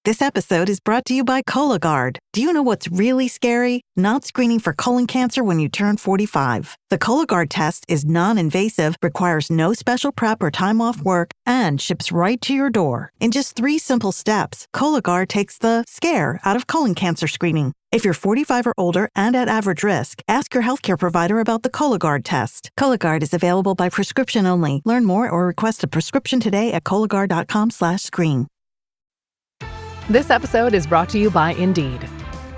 This episode is brought to you by Cologuard. Do you know what's really scary? Not screening for colon cancer when you turn 45. The Cologuard test is non-invasive, requires no special prep or time off work, and ships right to your door. In just 3 simple steps, Cologuard takes the scare out of colon cancer screening. If you're 45 or older and at average risk, ask your healthcare provider about the Cologuard test. Cologuard is available by prescription only. Learn more or request a prescription today at Cologuard.com/screen. This episode is brought to you by Indeed.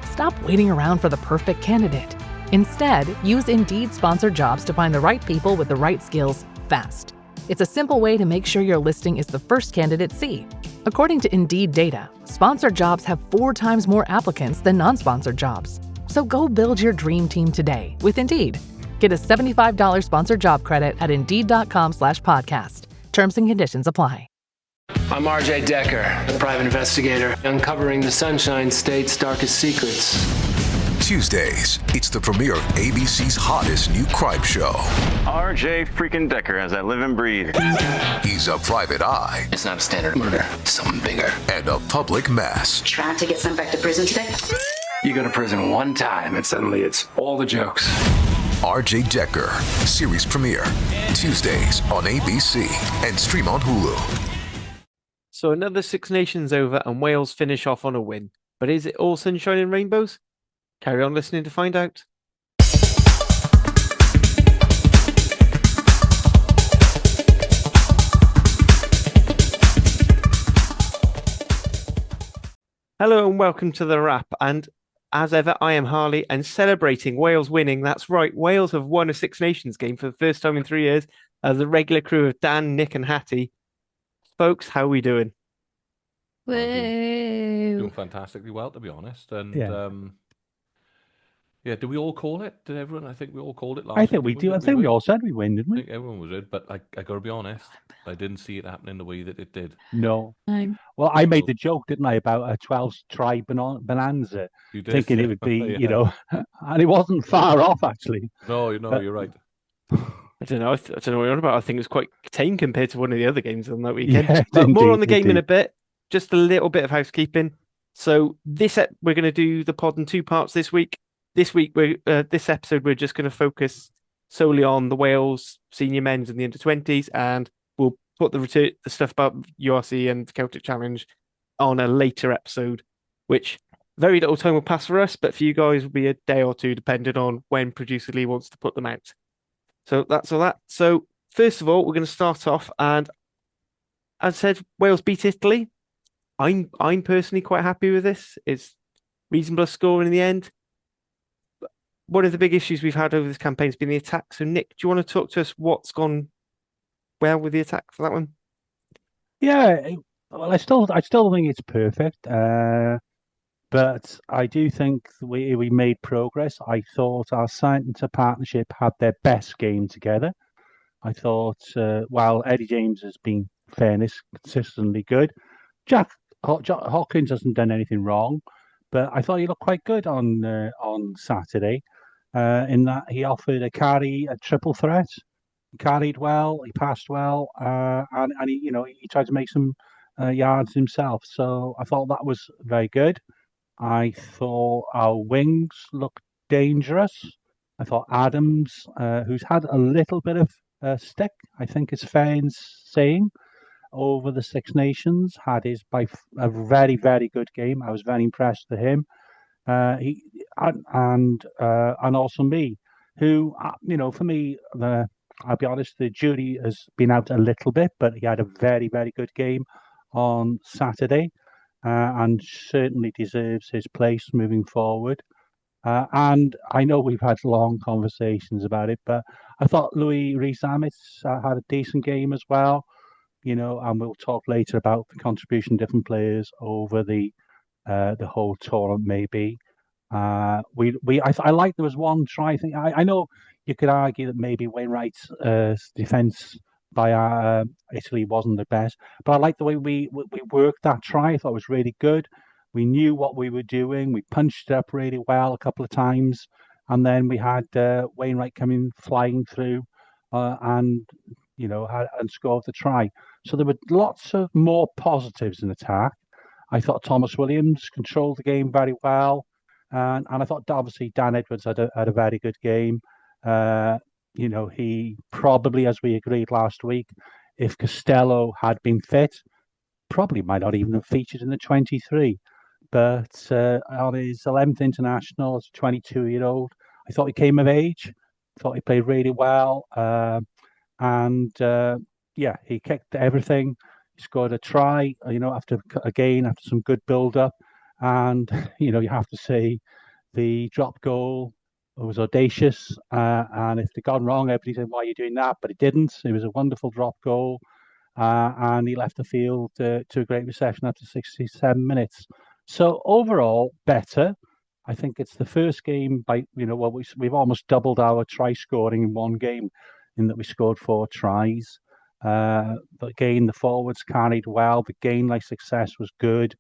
Stop waiting around for the perfect candidate. Instead, use Indeed sponsored jobs to find the right people with the right skills fast. It's a simple way to make sure your listing is the first candidates see. According to Indeed data, sponsored jobs have 4 times more applicants than non-sponsored jobs. So go build your dream team today with Indeed. Get a $75 sponsored job credit at Indeed.com/podcast. Terms and conditions apply. I'm RJ Decker, a private investigator, uncovering the Sunshine State's darkest secrets. Tuesdays, it's the premiere of ABC's hottest new crime show. RJ freaking Decker, as I live and breathe. He's a private eye. It's not a standard murder, it's something bigger. And a public mess. Trying to get sent back to prison today? You go to prison one time and suddenly it's all the jokes. RJ Decker, series premiere, Tuesdays on ABC and stream on Hulu. So another Six Nations over and Wales finish off on a win. But is it all sunshine and rainbows? Carry on listening to find out. Hello and welcome to the WRRAP. And as ever, I am Harley and celebrating Wales winning. That's right, Wales have won a Six Nations game for the first time in 3 years as the regular crew of Dan, Nick and Hattie. Folks, how are we doing? Doing fantastically well, to be honest. And did we all call it? Did everyone? I think we all called it last I think week. we do. I think we all said we win, didn't I we? think everyone was it, but I got to be honest, I didn't see it happening the way that it did. No. Well, I made the joke, didn't I, about a 12-try bonanza, You did, thinking yeah. it would be, Yeah. and it wasn't far off, actually. No, you're right. I don't know. I don't know what you're on about. I think it was quite tame compared to one of the other games on that weekend. Yeah, But more on the indeed, game in a bit. Just a little bit of housekeeping. So we're going to do the pod in 2 parts this week. This week, this episode, we're just going to focus solely on the Wales senior men's and the under-20s, and we'll put the stuff about URC and the Celtic Challenge on a later episode, which very little time will pass for us, but for you guys will be a day or two, depending on when producer Lee wants to put them out. So that's all that. So first of all, we're going to start off, and as I said, Wales beat Italy. I'm personally quite happy with this. It's reasonable score in the end. One of the big issues we've had over this campaign has been the attack. So Nick, do you want to talk to us what's gone well with the attack for that one? Yeah, well, I still think it's perfect, but I do think we made progress. I thought our centre partnership had their best game together. I thought, while Eddie James has been, fairness, consistently good, Jack Hawkins hasn't done anything wrong, but I thought he looked quite good on Saturday, in that he offered a triple threat. He carried well, he passed well, and he tried to make some yards himself. So I thought that was very good. I thought our wings looked dangerous. I thought Adams, who's had a little bit of stick, I think it's fair in saying, over the Six Nations, had a very, very good game. I was very impressed with him. He and also me, who for me, I'll be honest, the jury has been out a little bit, but he had a very, very good game on Saturday, and certainly deserves his place moving forward. And I know we've had long conversations about it, but I thought Louis Rees-Zammit had a decent game as well. And we'll talk later about the contribution of different players over the whole tournament. Maybe I like there was one try. I know you could argue that maybe Wainwright's defence by Italy wasn't the best, but I like the way we worked that try. I thought it was really good. We knew what we were doing. We punched it up really well a couple of times, and then we had Wainwright coming flying through and scored the try. So there were lots of more positives in attack. I thought Thomas Williams controlled the game very well, and I thought obviously Dan Edwards had a very good game. He probably, as we agreed last week, if Costello had been fit, probably might not even have featured in the 23. But on his 11th international as a 22-year-old, I thought he came of age. Thought he played really well. And yeah, he kicked everything. He scored a try, after some good build up. And, you have to say the drop goal was audacious. And if it had gone wrong, everybody said, why are you doing that? But it didn't. It was a wonderful drop goal. And he left the field to a great reception after 67 minutes. So overall, better. I think it's the first game we've almost doubled our try scoring in one game, in that we scored 4 tries. But again, the forwards carried well. The gain like success was good.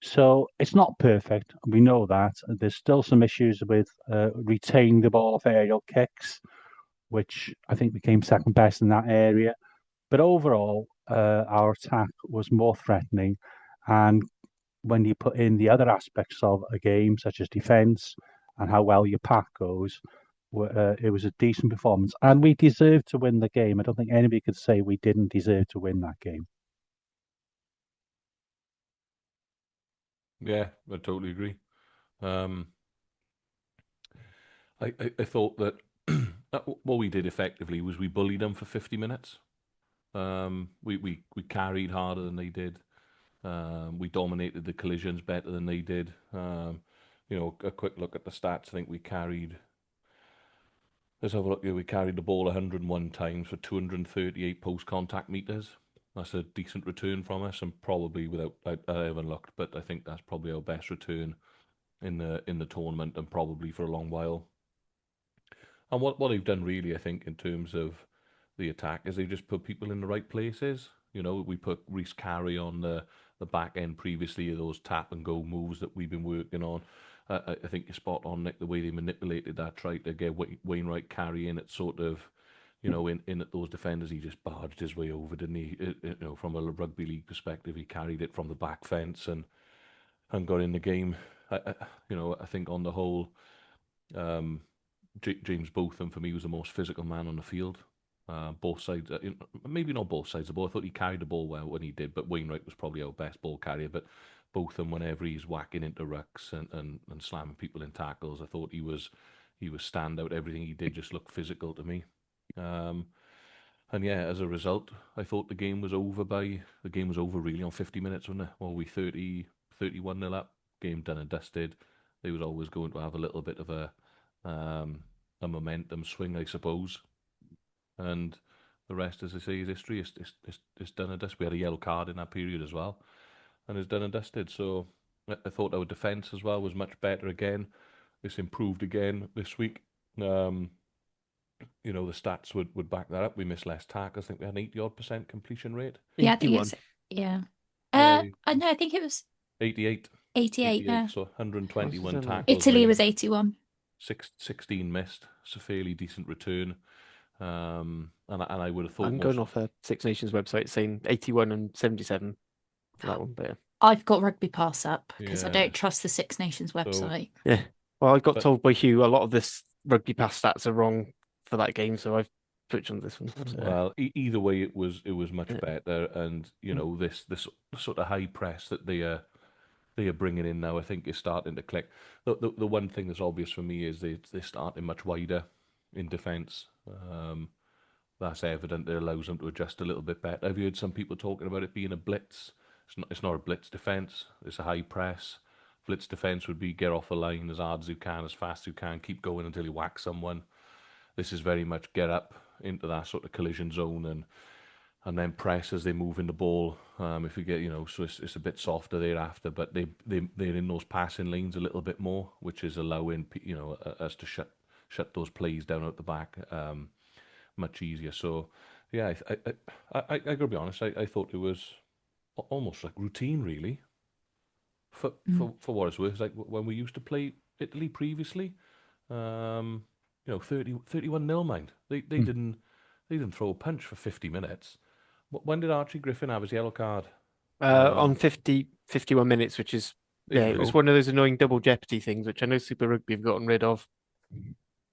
So it's not perfect. We know that. There's still some issues with retaining the ball off aerial kicks, which I think became second best in that area. But overall, our attack was more threatening. And when you put in the other aspects of a game, such as defence and how well your pack goes, it was a decent performance. And we deserved to win the game. I don't think anybody could say we didn't deserve to win that game. Yeah, I totally agree. I thought that what we did effectively was we bullied them for 50 minutes. We carried harder than they did. We dominated the collisions better than they did. A quick look at the stats. I think we carried. Let's have a look here. We carried the ball 101 times for 238 post-contact meters. That's a decent return from us, and probably I haven't looked, but I think that's probably our best return in the tournament, and probably for a long while. And what they've done really, I think, in terms of the attack, is they've just put people in the right places. We put Reece Carey on the back end previously, of those tap and go moves that we've been working on. I think you're spot on, Nick, the way they manipulated that, tried to get Wainwright Carey in at sort of, in at those defenders. He just barged his way over, didn't he? From a rugby league perspective, he carried it from the back fence and got in the game. I think on the whole, James Botham for me was the most physical man on the field. Both sides, maybe not both sides of the ball. I thought he carried the ball well when he did, but Wainwright was probably our best ball carrier. But Botham, whenever he's whacking into rucks and slamming people in tackles, I thought he was standout. Everything he did just looked physical to me. And yeah, as a result, I thought the game was over really on 50 minutes, wasn't it? Well, we 31-0 up, game done and dusted. They was always going to have a little bit of a momentum swing, I suppose. And the rest, as I say, is history. It's done and dusted. We had a yellow card in that period as well, and it's done and dusted. So I thought our defence as well was much better again. It's improved again this week. The stats would back that up. We missed less tackles. I think we had an 80-odd% completion rate. Yeah, I think it's, yeah. No, I think it was 88. 88, yeah. So 121 tackles. Italy was 81. 16 missed. It's a fairly decent return. And I would have thought. I'm going off a Six Nations website saying 81 and 77 for that one, but yeah. I've got Rugby Pass up because I don't trust the Six Nations website. Yeah. Well, I got told by Hugh a lot of this Rugby Pass stats are wrong for that game, so I've switched on this one. So. Well, either way, it was much better, and this sort of high press that they are bringing in now, I think, is starting to click. The one thing that's obvious for me is they're starting much wider in defence. That's evident. It allows them to adjust a little bit better. I've heard some people talking about it being a blitz. It's not a blitz defence. It's a high press. Blitz defence would be get off the line as hard as you can, as fast as you can, keep going until you whack someone. This is very much get up into that sort of collision zone and then press as they move in the ball. If you get, so it's a bit softer thereafter, but they're in those passing lanes a little bit more, which is allowing us to shut those plays down at the back much easier. So yeah, I gotta be honest, I thought it was almost like routine really for what it's worth. It's like when we used to play Italy previously, 31-0, mind. They didn't throw a punch for 50 minutes. When did Archie Griffin have his yellow card? On 51 minutes, which is it was go. one of those annoying double jeopardy things, which I know Super Rugby have gotten rid of.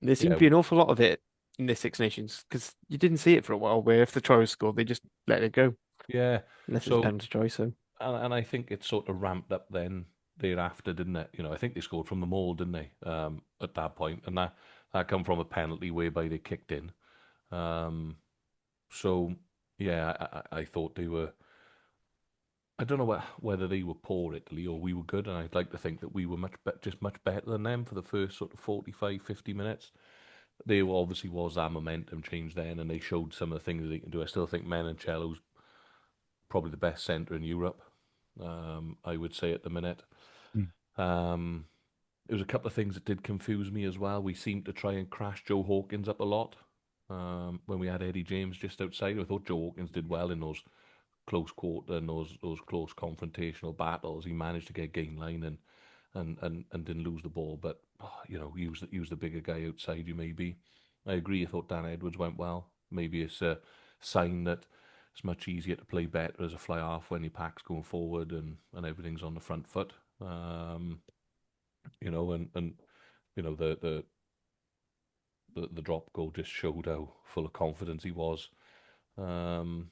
There seemed Yeah, to be an awful lot of it in the Six Nations because you didn't see it for a while. Where if the try was scored, they just let it go yeah. unless it's a So, penalty try. So and I think it sort of ramped up then thereafter, didn't it? I think they scored from the maul, didn't they? At that point, and that come from a penalty whereby they kicked in. So yeah, I thought they were. I don't know whether they were poor Italy or we were good, and I'd like to think that we were just much better than them for the first sort of 45, 50 minutes. There obviously was that momentum change then, and they showed some of the things that they can do. I still think Menoncello's probably the best centre in Europe, I would say at the minute. There was a couple of things that did confuse me as well. We seemed to try and crash Joe Hawkins up a lot when we had Eddie James just outside. I thought Joe Hawkins did well in those close quarter and those close confrontational battles. He managed to get gain line and didn't lose the ball, but use the bigger guy outside you maybe. I agree. I thought Dan Edwards went well. Maybe it's a sign that it's much easier to play better as a fly half when your pack's going forward and everything's on the front foot. And the drop goal just showed how full of confidence he was. And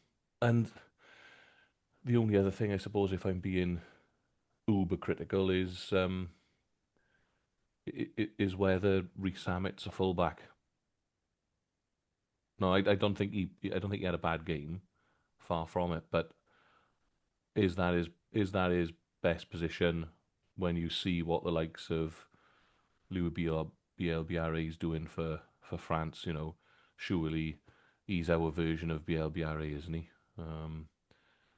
the only other thing, I suppose, if I'm being uber critical, is whether Reece Sammett's a fullback. No, I don't think he had a bad game, far from it. But is that his best position when you see what the likes of Louis BLBRA is doing for France? Surely he's our version of BLBRA, isn't he?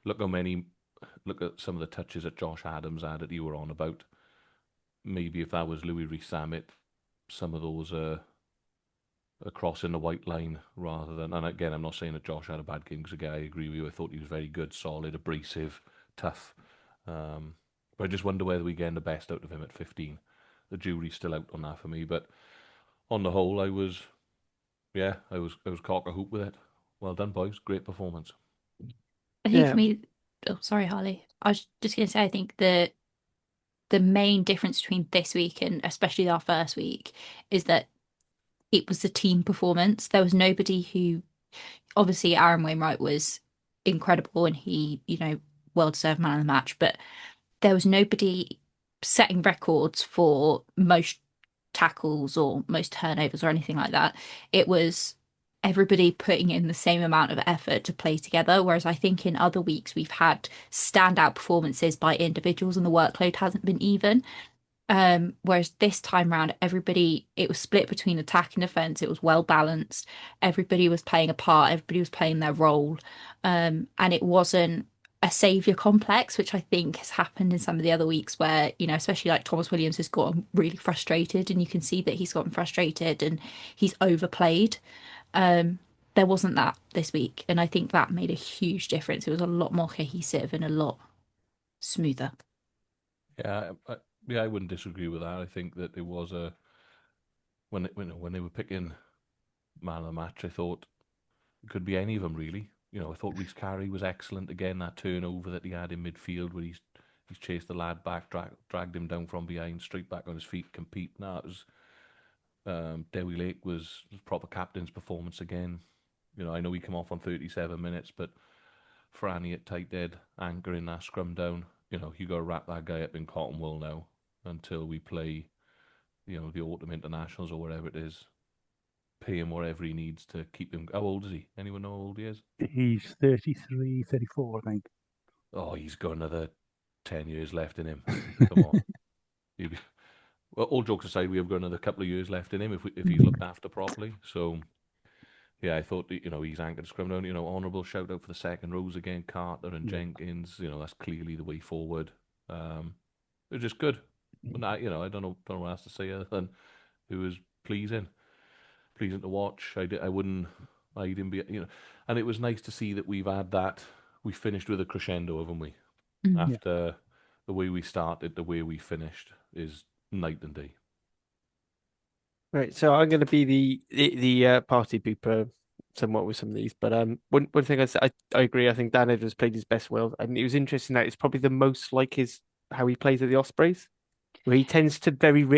Look at some of the touches that Josh Adams had that you were on about. Maybe if that was Louis Rees-Zammit, some of those are crossing the white line rather than. And again, I'm not saying that Josh had a bad game because again, I agree with you. I thought he was very good, solid, abrasive, tough. But I just wonder whether we're getting the best out of him at 15. The jury's still out on that for me. But on the whole, I was cock a hoop with it. Well done, boys. Great performance. I think for me, oh, sorry, Harley. I was just going to say, I think the main difference between this week and especially our first week is that it was a team performance. There was nobody who, obviously, Aaron Wainwright was incredible and he, well-deserved man of the match, but there was nobody setting records for most tackles or most turnovers or anything like that. It was everybody putting in the same amount of effort to play together. Whereas I think in other weeks we've had standout performances by individuals and the workload hasn't been even. Whereas this time round, it was split between attack and defence. It was well balanced. Everybody was playing a part. Everybody was playing their role. And it wasn't a saviour complex, which I think has happened in some of the other weeks where, especially like Thomas Williams has gotten really frustrated and you can see that he's gotten frustrated and he's overplayed. There wasn't that this week, and I think that made a huge difference. It was a lot more cohesive and a lot smoother. Yeah, I wouldn't disagree with that. I think that it was when they were picking man of the match, I thought it could be any of them really. I thought Reece Carey was excellent again. That turnover that he had in midfield where he's chased the lad back, dragged him down from behind, straight back on his feet, compete. Now it was. Dewi Lake was proper captain's performance again. I know he came off on 37 minutes, but Franny at tight head, anchoring that scrum down. You got to wrap that guy up in cotton wool now until we play, the autumn internationals or whatever it is. Pay him whatever he needs to keep him. How old is he? Anyone know how old he is? He's 33, 34, I think. Oh, he's got another 10 years left in him. Come on. Well, all jokes aside, we have got another couple of years left in him if he's looked after properly. So, yeah, I thought he's anchored scrum down. Honourable shout out for the second rows again, Carter and Jenkins. That's clearly the way forward. They're just good. But I don't know what else to say other than it was pleasing to watch. I didn't be and it was nice to see that we've had that. We finished with a crescendo, haven't we? After the way we started, the way we finished is night and day. Right, so I'm going to be the party pooper somewhat with some of these. But one thing I agree. I think Dan Edwards played his best Wales, and it was interesting that it's probably the most like his how he plays at the Ospreys, where he tends to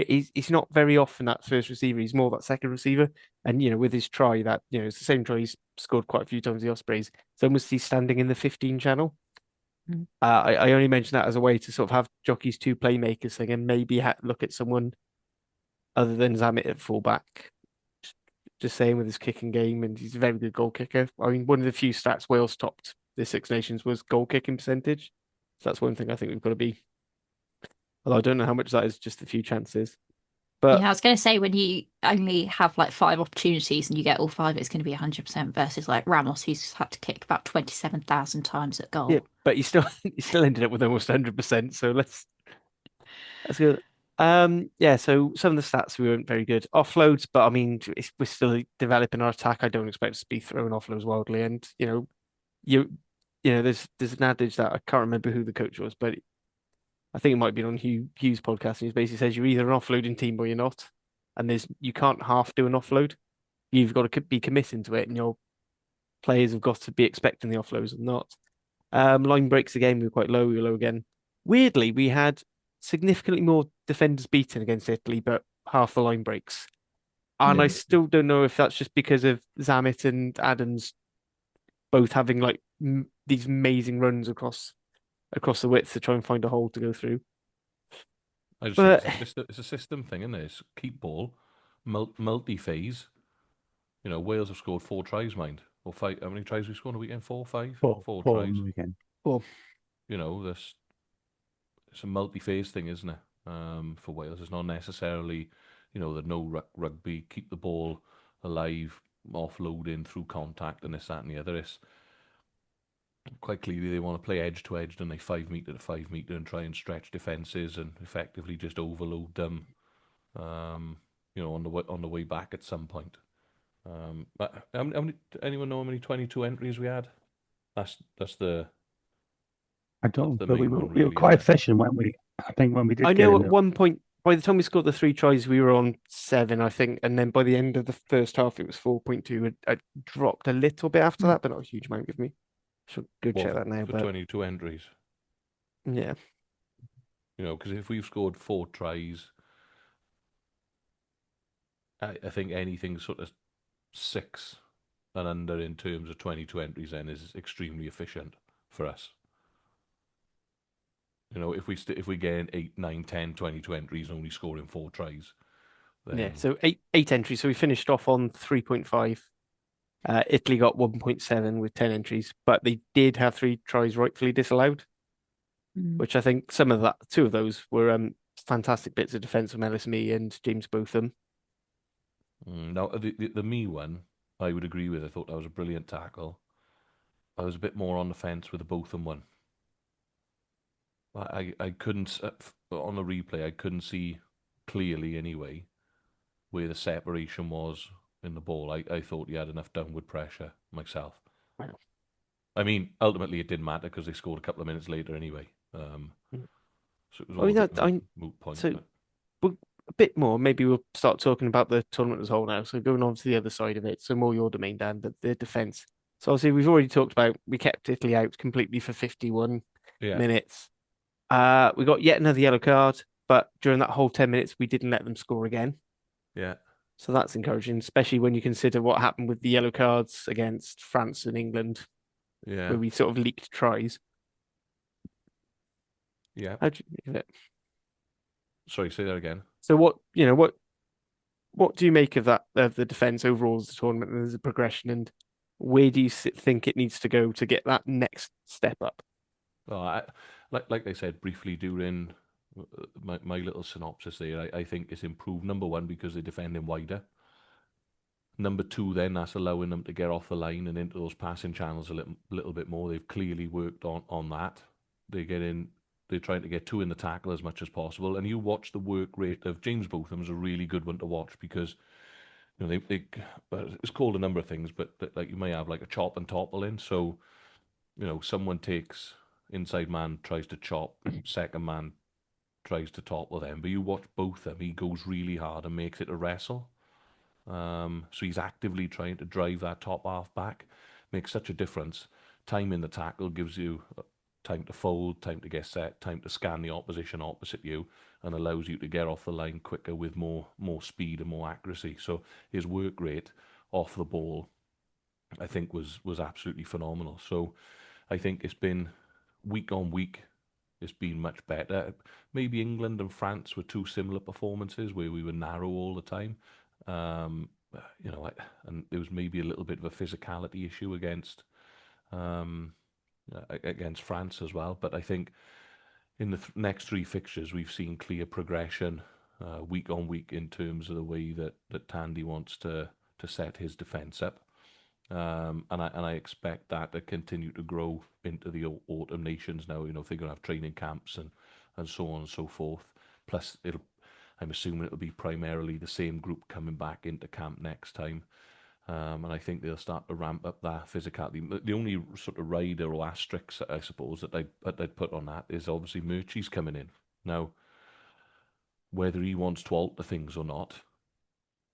he's not very often that first receiver. He's more that second receiver. And with his try that it's the same try he's scored quite a few times at the Ospreys. It's almost he's standing in the 15 channel. I only mention that as a way to sort of have jockeys two playmakers thing, and maybe look at someone other than Zamet at fullback. Just saying with his kicking game, and he's a very good goal kicker. I mean, one of the few stats Wales topped the Six Nations was goal kicking percentage. So that's one thing I think we've got to be. Although I don't know how much that is just a few chances. But yeah, I was going to say when you only have like 5 opportunities and you get all five, it's going to be 100% versus like Ramos, who's had to kick about 27,000 times at goal. yeah, but he still he still ended up with almost 100%. So that's good. Yeah. So some of the stats we weren't very good offloads, but I mean we're still developing our attack. I don't expect us to be throwing offloads wildly, and you there's an adage that I can't remember who the coach was, but I think it might be on Hughes' podcast, and he basically says you're either an offloading team or you're not, and you can't half do an offload. You've got to be committing to it, and your players have got to be expecting the offloads or not. Line breaks again, we were quite low. We were low again. Weirdly, we had significantly more defenders beaten against Italy, but half the line breaks. And I still don't know if that's just because of Zamet and Adams both having like these amazing runs across the width to try and find a hole to go through. I just think it's a system thing, isn't it? It's keep ball, multi-phase. Wales have scored 4 tries, mind. Or 5. How many tries we scored on the weekend? 4, 5? 4 Four tries. on the weekend. 4. It's a multi-phase thing, isn't it? For Wales, it's not necessarily, the no rugby, keep the ball alive, offloading through contact and this, that, and the other. It's quite clearly they want to play edge to edge, don't they? 5 metre to 5 metre and try and stretch defences and effectively just overload them. On the way back at some point. But anyone know how many 22 entries we had? That's the. I don't. The But we main were one, we were really, quite isn't it? efficient when we. I think when we did. I get know in at one point, by the time we scored the 3 tries, we were on 7, I think, and then by the end of the first half, it was 4.2. I dropped a little bit after that, but not a huge amount with me. Should go check that now. For But 22 entries. yeah, Because if we've scored 4 tries, I think anything sort of 6 and under in terms of 22 entries then is extremely efficient for us. If we get in 8, 9, 10, 22 entries and only scoring 4 tries, then yeah. So eight entries. So we finished off on 3.5. Italy got 1.7 with 10 entries, but they did have 3 tries rightfully disallowed, which I think 2 of those were fantastic bits of defence from Ellis Mee and James Botham. Now the me one, I would agree with. I thought that was a brilliant tackle. I was a bit more on the fence with the Botham one. I couldn't on the replay. I couldn't see clearly anyway where the separation was in the ball. I thought he had enough downward pressure myself. Wow. I mean, ultimately it didn't matter because they scored a couple of minutes later anyway. So it was all moot point. So a bit more. Maybe we'll start talking about the tournament as a whole now. So going on to the other side of it. So more your domain, Dan, but the defence. So obviously we've already talked about we kept Italy out completely for 51 minutes. We got yet another yellow card, but during that whole 10 minutes, we didn't let them score again. Yeah. So that's encouraging, especially when you consider what happened with the yellow cards against France and England, where we sort of leaked tries. Yeah. How do you think of it? Sorry, say that again. So what do you make of that, of the defence overall as a tournament and as a progression, and where do you think it needs to go to get that next step up? Well, like I said briefly during my little synopsis there, I think it's improved. Number 1, because they're defending wider. Number 2, then that's allowing them to get off the line and into those passing channels a little bit more. They've clearly worked on that. They're trying to get 2 in the tackle as much as possible. And you watch the work rate of James Botham is a really good one to watch because it's called a number of things, but like you may have like a chop and topple in. So someone takes inside man, tries to chop, second man tries to topple them, but you watch both of them. He goes really hard and makes it a wrestle. So he's actively trying to drive that top half back. Makes such a difference. Time in the tackle gives you time to fold, time to get set, time to scan the opposition opposite you, and allows you to get off the line quicker with more speed and more accuracy. So his work rate off the ball, I think, was absolutely phenomenal. So I think it's been week on week, it's been much better. Maybe England and France were two similar performances where we were narrow all the time. Um, and there was maybe a little bit of a physicality issue um, against France as well. But I think in the next three fixtures, we've seen clear progression week on week in terms of the way that Tandy wants to set his defence up. And I expect that to continue to grow into the autumn nations now. If they're going to have training camps and so on and so forth. Plus, I'm assuming it'll be primarily the same group coming back into camp next time. And I think they'll start to ramp up that physicality. The only sort of rider or asterisk, I suppose, that I'd put on that is obviously Murchie's coming in. Now, whether he wants to alter things or not,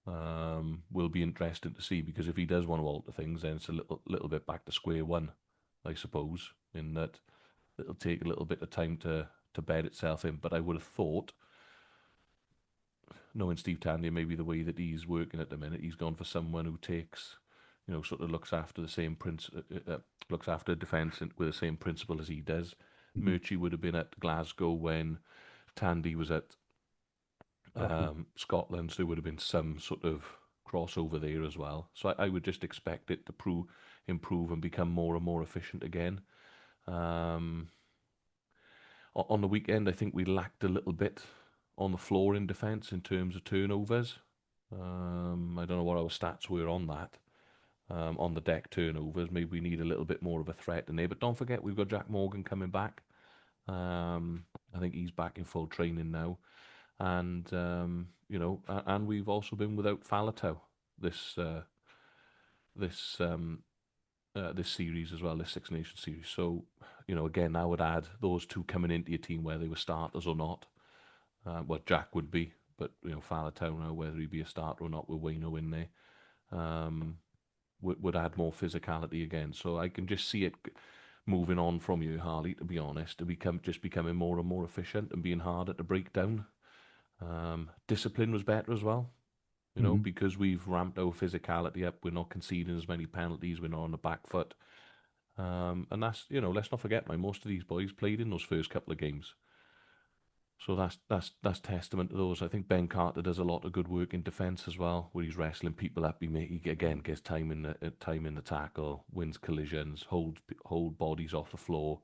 will be interesting to see, because if he does want to alter things, then it's a little bit back to square one, I suppose, in that it'll take a little bit of time to bed itself in. But I would have thought, knowing Steve Tandy, maybe the way that he's working at the minute, he's gone for someone who takes, sort of looks after the same looks after defence with the same principle as he does. Murchie would have been at Glasgow when Tandy was at Scotland, so there would have been some sort of crossover there as well. So I would just expect it to improve and become more and more efficient again. On the weekend, I think we lacked a little bit on the floor in defence in terms of turnovers. I don't know what our stats were on that. On the deck turnovers, maybe we need a little bit more of a threat in there. But don't forget, we've got Jack Morgan coming back. I think he's back in full training now. And and we've also been without Faletau this series as well, this Six Nations series. So again, I would add those two coming into your team, whether they were starters or not. What Jack would be, but Faletau now, whether he'd be a starter or not, with Wayno in there, would add more physicality again. So I can just see it moving on from you, Harley. To be honest, to becoming more and more efficient and being harder to break down. Discipline was better as well, because we've ramped our physicality up. We're not conceding as many penalties. We're not on the back foot. And that's, let's not forget, most of these boys played in those first couple of games. So that's testament to those. I think Ben Carter does a lot of good work in defence as well, where he's wrestling people up. He again gets time in the tackle, wins collisions, hold bodies off the floor,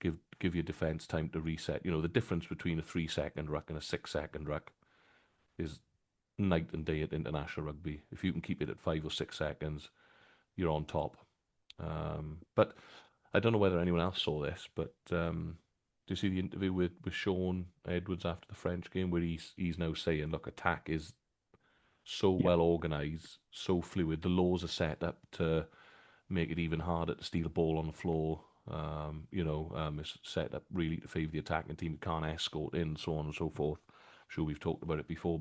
give your defence time to reset. The difference between a 3-second ruck and a 6-second ruck is night and day at international rugby. If you can keep it at 5 or 6 seconds, you're on top. But I don't know whether anyone else saw this, but do you see the interview with Sean Edwards after the French game, where he's now saying, look, attack is so well organised, so fluid. The laws are set up to make it even harder to steal a ball on the floor. It's set up really to favour the attacking team. You can't escort in, so on and so forth. I'm sure we've talked about it before,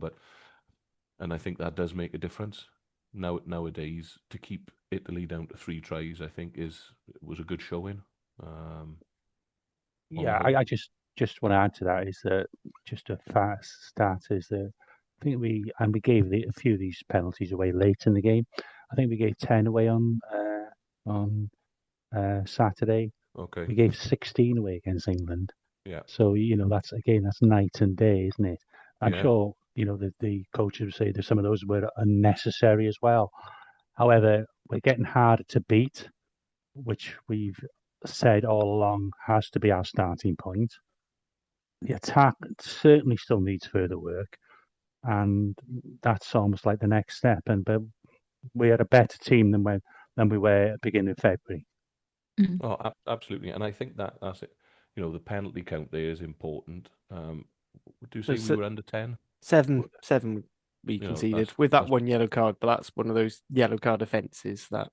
and I think that does make a difference. Nowadays, to keep Italy down to 3 tries, I think was a good showing. I just want to add to that, is that just a fast start is that I think we gave a few of these penalties away late in the game. I think we gave 10 away on Saturday. Okay. We gave 16 away against England. Yeah. So that's night and day, isn't it? I'm sure the coaches would say that some of those were unnecessary as well. However, we're getting harder to beat, which we've said all along has to be our starting point. The attack certainly still needs further work, and that's almost like the next step. But we are a better team than we were at the beginning of February. Oh, absolutely, and I think that's it. The penalty count there is important. Do you say we were under 10? 7 we conceded with that one yellow card, but that's one of those yellow card offences that.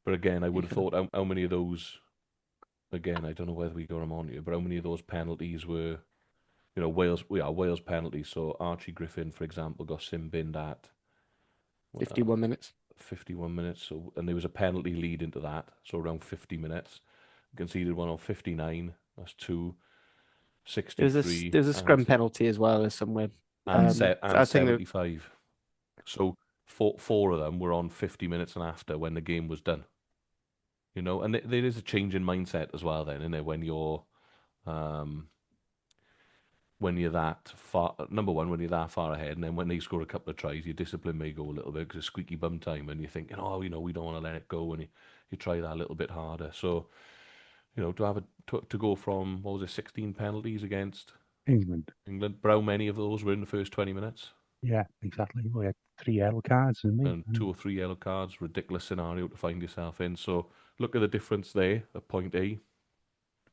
But again, I would have thought how many of those. Again, I don't know whether we got them on here, but how many of those penalties were, Wales penalties? So Archie Griffin, for example, got sin binned at 51 minutes. 51 minutes. So, and there was a penalty lead into that, so around 50 minutes. Conceded one on 59. That's 63. There's a scrum penalty as well as somewhere. And I think 75. So four of them were on 50 minutes and after when the game was done. You know, and there is a change in mindset as well then, isn't there, when you're that far, number one, when you're that far ahead, and then when they score a couple of tries, your discipline may go a little bit because it's squeaky bum time, and you're thinking, oh, you know, we don't want to let it go, and you try that a little bit harder. So, you know, to go from, what was it, 16 penalties against England. But how many of those were in the first 20 minutes? Yeah, exactly. We had 3 yellow cards, didn't we? And 2 or 3 yellow cards, ridiculous scenario to find yourself in. So look at the difference there at point A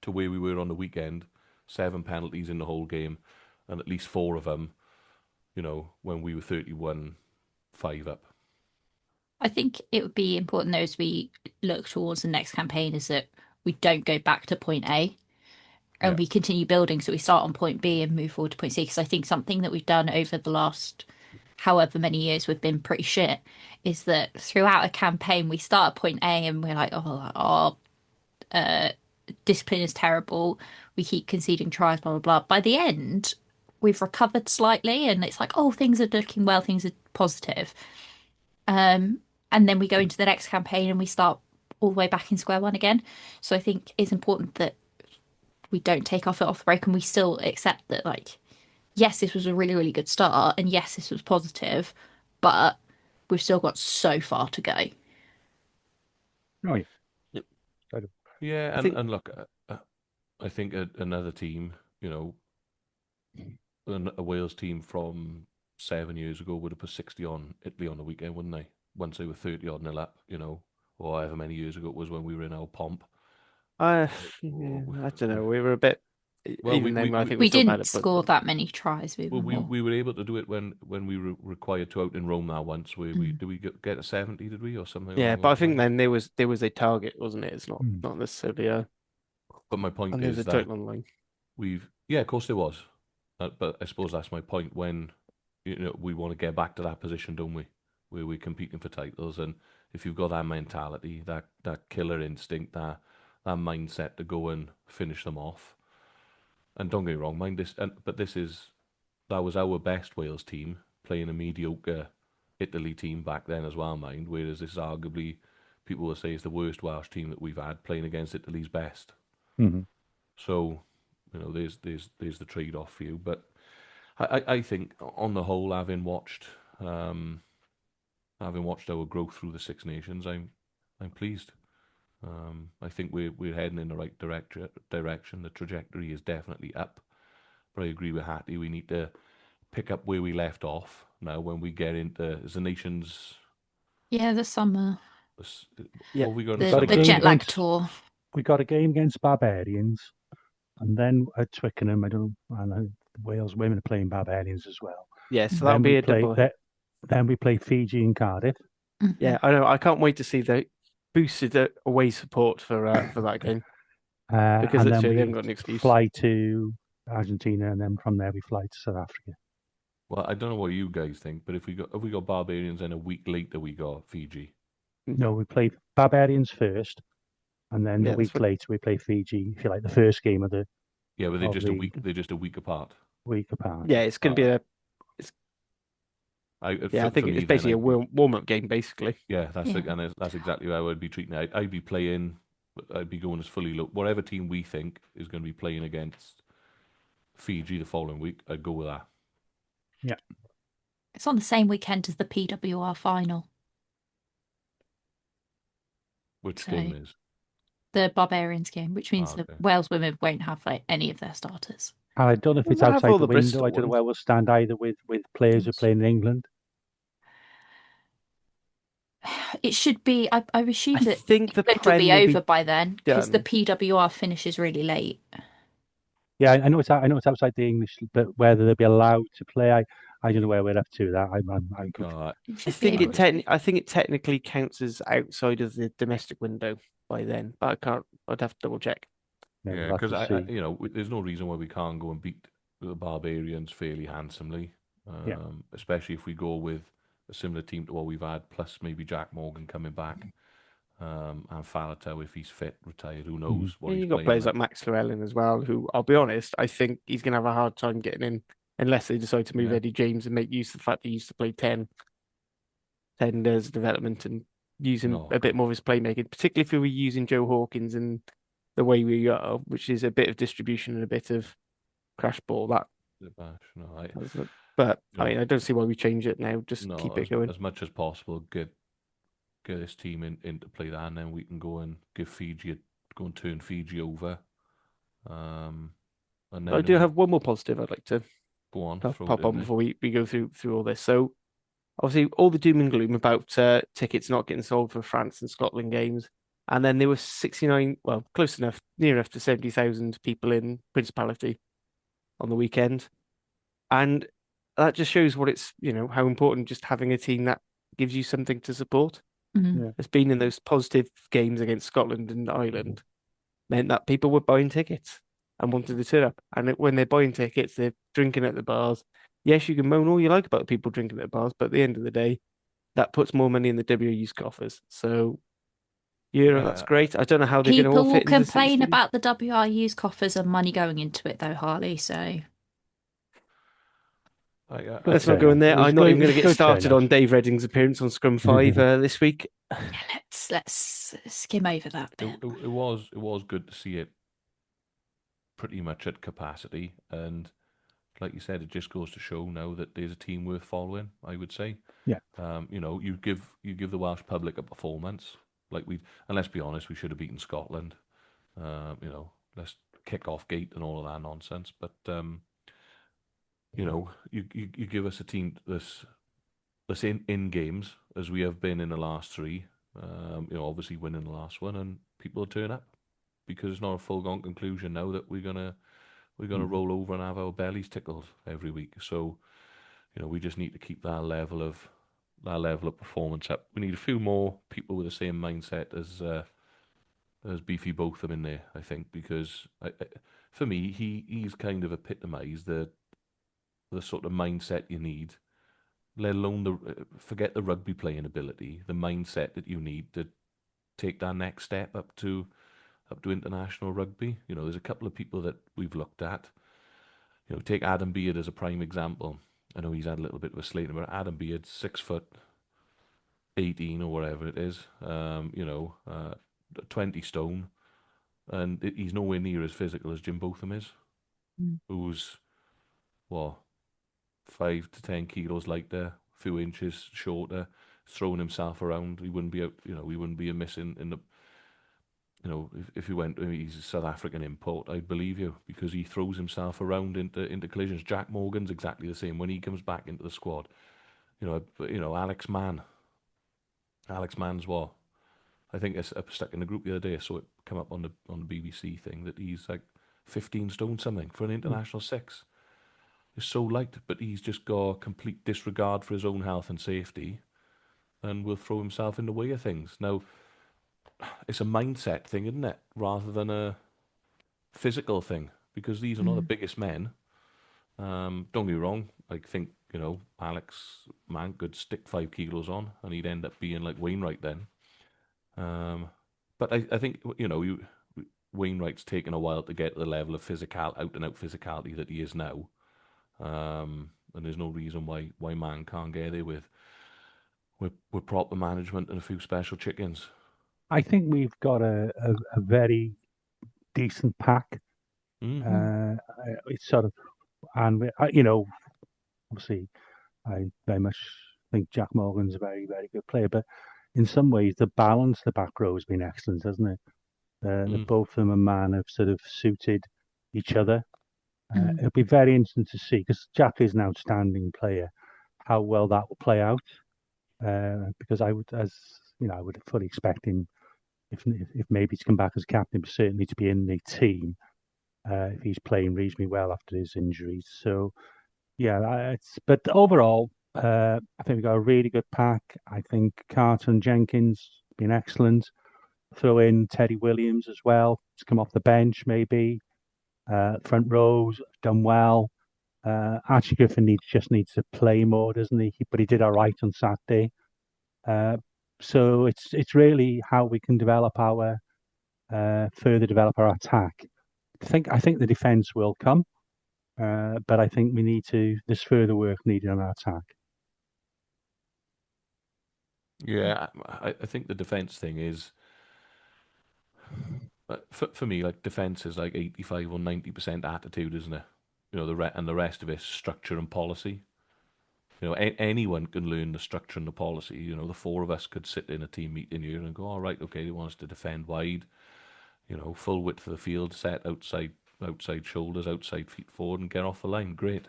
to where we were on the weekend. 7 penalties in the whole game, and at least 4 of them, you know, when we were 31-5 up. I think it would be important, though, as we look towards the next campaign, is that we don't go back to point A and we continue building. So we start on point B and move forward to point C. Because I think something that we've done over the last however many years we've been pretty shit is that throughout a campaign, we start at point A and we're like, oh, discipline is terrible. We keep conceding tries, blah, blah, blah. By the end, we've recovered slightly and it's like, oh, things are looking well, things are positive. And then we go into the next campaign and we start all the way back in square one again. So I think it's important that we don't take our foot off the brake and we still accept that, like, yes, this was a really, really good start and yes, this was positive, but we've still got so far to go. Oh, yeah. Yep. Yeah, and look, I think another team, you know, a Wales team from 7 years ago would have put 60 on Italy on the weekend, wouldn't they? Once they were 30-odd nil up, you know, or however many years ago it was when we were in our pomp. I don't know. We were a bit. Well, even then, I think we still didn't had score that many tries. We were able to do it when we were required to out in Rome that once. Where did we get a 70? Did we or something? Yeah, but I think then there was a target, wasn't it? It's not necessarily a. But my point is that total online. Of course there was, but I suppose that's my point. When you know we want to get back to that position, don't we? Where we're competing for titles, and if you've got that mentality, that killer instinct, that mindset to go and finish them off. And don't get me wrong, that was our best Wales team playing a mediocre Italy team back then as well, mind. Whereas this is arguably, people will say, is the worst Welsh team that we've had playing against Italy's best. Mm-hmm. So, you know, there's the trade-off for you. But I think on the whole, having watched our growth through the Six Nations, I'm pleased. I think we're heading in the right direction. The trajectory is definitely up. But I agree with Hattie. We need to pick up where we left off now when we get into the nations. Yeah, the summer. What have we got? The jet lag tour. We got a game against Barbarians, and then at Twickenham, I know Wales women are playing Barbarians as well. Yes, that'll be a double. Then we play Fiji and Cardiff. Yeah, I know. I can't wait to see the boosted away support for that game. Because and then we haven't got an excuse. Fly to Argentina, and then from there we fly to South Africa. Well, I don't know what you guys think, but if we got Barbarians, and a week later we got Fiji. No, we played Barbarians first, and then a week later we play Fiji. If you like, the first game of the. Yeah, but they're just a week. They're just a week apart. Yeah, it's going to be a. I think it's basically a warm-up game, basically. Yeah, that's exactly how I'd be treating it. I'd be playing. I'd be going as fully low. Whatever team we think is going to be playing against Fiji the following week, I'd go with that. Yeah. It's on the same weekend as the PWR final. Which game is? The Barbarians game, which means the Wales women won't have any of their starters. I don't know if it's outside the window. I don't know where we'll stand either with players who are playing in England. It should be. I assume that think the England will be over by then because the PWR finishes really late. Yeah, I know it's outside the English, but whether they'll be allowed to play, I don't know where we're up to with that. I think it technically counts as outside of the domestic window by then, but I'd have to double check. Yeah, because there's no reason why we can't go and beat the Barbarians fairly handsomely, especially if we go with a similar team to what we've had, plus maybe Jack Morgan coming back, and Faletau, if he's fit, retired. Who knows what Yeah, he's you've got playing players like. like Max Llewellyn as well, who I'll be honest, I think he's going to have a hard time getting in unless they decide to move Yeah. Eddie James and make use of the fact he used to play 10 years of development and use him No, a bit more of his playmaking, particularly if we were using Joe Hawkins in the way we are, which is a bit of distribution and a bit of crash ball. no, But I mean, know, I don't see why we change it now. Just no, keep it going. as much as possible, get this team into play that, and then we can go and go and turn Fiji over. And I then do have one more positive I'd like to go on, throw it pop in on there. before we go through all this. So obviously all the doom and gloom about tickets not getting sold for France and Scotland games. And then there were 69, well, close enough, near enough to 70,000 people in Principality on the weekend. And that just shows what it's, how important just having a team that gives you something to support. Mhm. Yeah. Has been in those positive games against Scotland and Ireland meant that people were buying tickets and wanted to turn up. And when they're buying tickets, they're drinking at the bars. Yes, you can moan all you like about people drinking at the bars, but at the end of the day, that puts more money in the WU's coffers. So, that's great. I don't know how they're going to all People will fit into the complain 16. about the WRU's coffers and money going into it, though, Harley. So Let's not go in there. I'm not even going to get started turnout. on Dave Redding's appearance on Scrum 5 this week. yeah, let's skim over that bit. It was good to see it pretty much at capacity, and like you said, it just goes to show now that there's a team worth following, I would say. Yeah. You give the Welsh public a performance and let's be honest, we should have beaten Scotland. Let's kick off gate and all of that nonsense. But you give us a team that's in games as we have been in the last three. Obviously winning the last one, and people will turn up because it's not a foregone conclusion now that we're gonna roll over and have our bellies tickled every week. So, we just need to keep that level of performance up. We need a few more people with the same mindset as Beefy Botham in there, I think, because for me, he's kind of epitomised the sort of mindset you need, let alone forget the rugby playing ability, the mindset that you need to take that next step up to international rugby. There's a couple of people that we've looked at. Take Adam Beard as a prime example. I know he's had a little bit of a slating, but Adam Beard, 6'18" or whatever it is, 20 stone, and he's nowhere near as physical as Jim Botham is, who's 5 to 10 kilos lighter, a few inches shorter, throwing himself around. He wouldn't be amiss in the. If you went, he's a South African import, I'd believe you, because he throws himself around into collisions. Jack Morgan's exactly the same when he comes back into the squad. Alex Mann. Alex Mann's what? I think I stuck in the group the other day. I saw it come up on the BBC thing that he's like 15 stone something for an international six. He's so light, but he's just got complete disregard for his own health and safety, and will throw himself in the way of things. Now, it's a mindset thing, isn't it, rather than a physical thing? Because these are not the biggest men. Don't get me wrong. I think Alex Mann could stick 5 kilos on, and he'd end up being like Wainwright then. But I think Wainwright's taken a while to get to the level of out and out physicality that he is now. And there's no reason why Mann can't get there with proper management and a few special chickens. I think we've got a very decent pack. It's sort of, and obviously, I very much think Jack Morgan's a very, very good player. But in some ways, the balance the back row has been excellent, hasn't it? Both of them and Mann have sort of suited each other. It'll be very interesting to see, because Jack is an outstanding player, how well that will play out. Because I would fully expect him, if maybe to come back as captain, but certainly to be in the team if he's playing reasonably well after his injuries. So, yeah, but overall, I think we've got a really good pack. I think Carter and Jenkins have been excellent. Throw in Teddy Williams as well to come off the bench, maybe. Front rows done well. Archie Griffin just needs to play more, doesn't he? But he did all right on Saturday. So it's really how we can further develop our attack. I think the defence will come, but I think there's further work needed on our attack. Yeah, I think the defence thing is, for me, like defence is like 85 or 90% attitude, isn't it? You know, the rest of it is structure and policy. You know, anyone can learn the structure and the policy. You know, the four of us could sit in a team meeting here and go, all right, okay, they want us to defend wide, you know, full width of the field, set outside shoulders, outside feet forward, and get off the line. Great.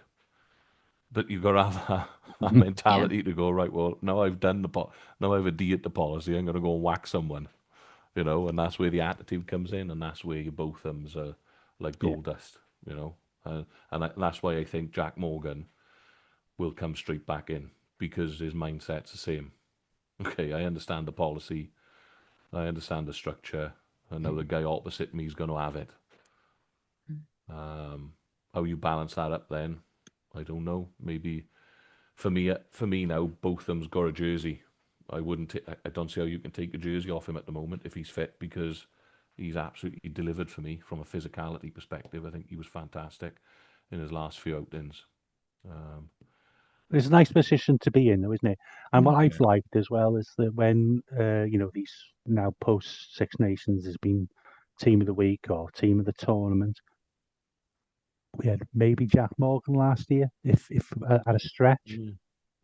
But you've got to have a mentality to go, right, well, now I've adhered to policy, I'm going to go and whack someone, you know, and that's where the attitude comes in, and that's where your both thumbs are like gold dust, you know. And that's why I think Jack Morgan will come straight back in, because his mindset's the same. Okay, I understand the policy, I understand the structure, I know the guy opposite me is going to have it. How you balance that up then, I don't know. Maybe for me now, both of them's got a jersey. I don't see how you can take a jersey off him at the moment if he's fit, because he's absolutely delivered for me from a physicality perspective. I think he was fantastic in his last few outings. It's a nice position to be in, though, isn't it? And what I've liked as well is that when these now post Six Nations has been team of the week or team of the tournament. We had maybe Jack Morgan last year, if at a stretch.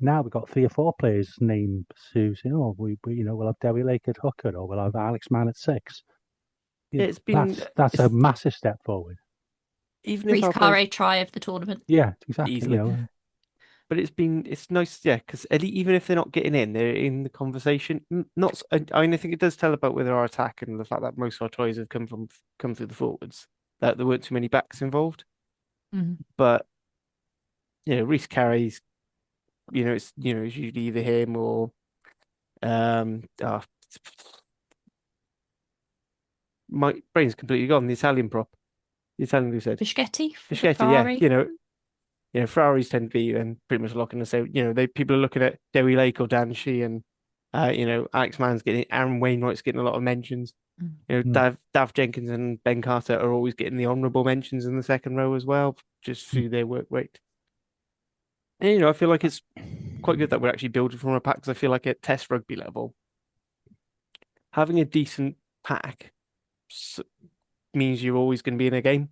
Now we've got 3 or 4 players named who say, "Oh, we'll have Dewi Lake at hooker, or we'll have Alex Mann at 6." That's a massive step forward. Even Reece Carre try of the tournament. Yeah, exactly. Easily. But it's nice, yeah, because even if they're not getting in, they're in the conversation. I think it does tell about whether our attack and the fact that most of our tries have come through the forwards, that there weren't too many backs involved. But Reece Carey's, it's usually either him or my brain's completely gone. The Italian prop, the Italian who said Fischetti, yeah, Ferraris tend to be and pretty much locking to say, people are looking at Dewi Lake or Danshi, and Alex Mann's getting, Aaron Wainwright's getting a lot of mentions. Dav Jenkins and Ben Carter are always getting the honourable mentions in the second row as well, just through their work rate. And I feel like it's quite good that we're actually building from a pack, because I feel like at Test rugby level, having a decent pack means you're always going to be in a game.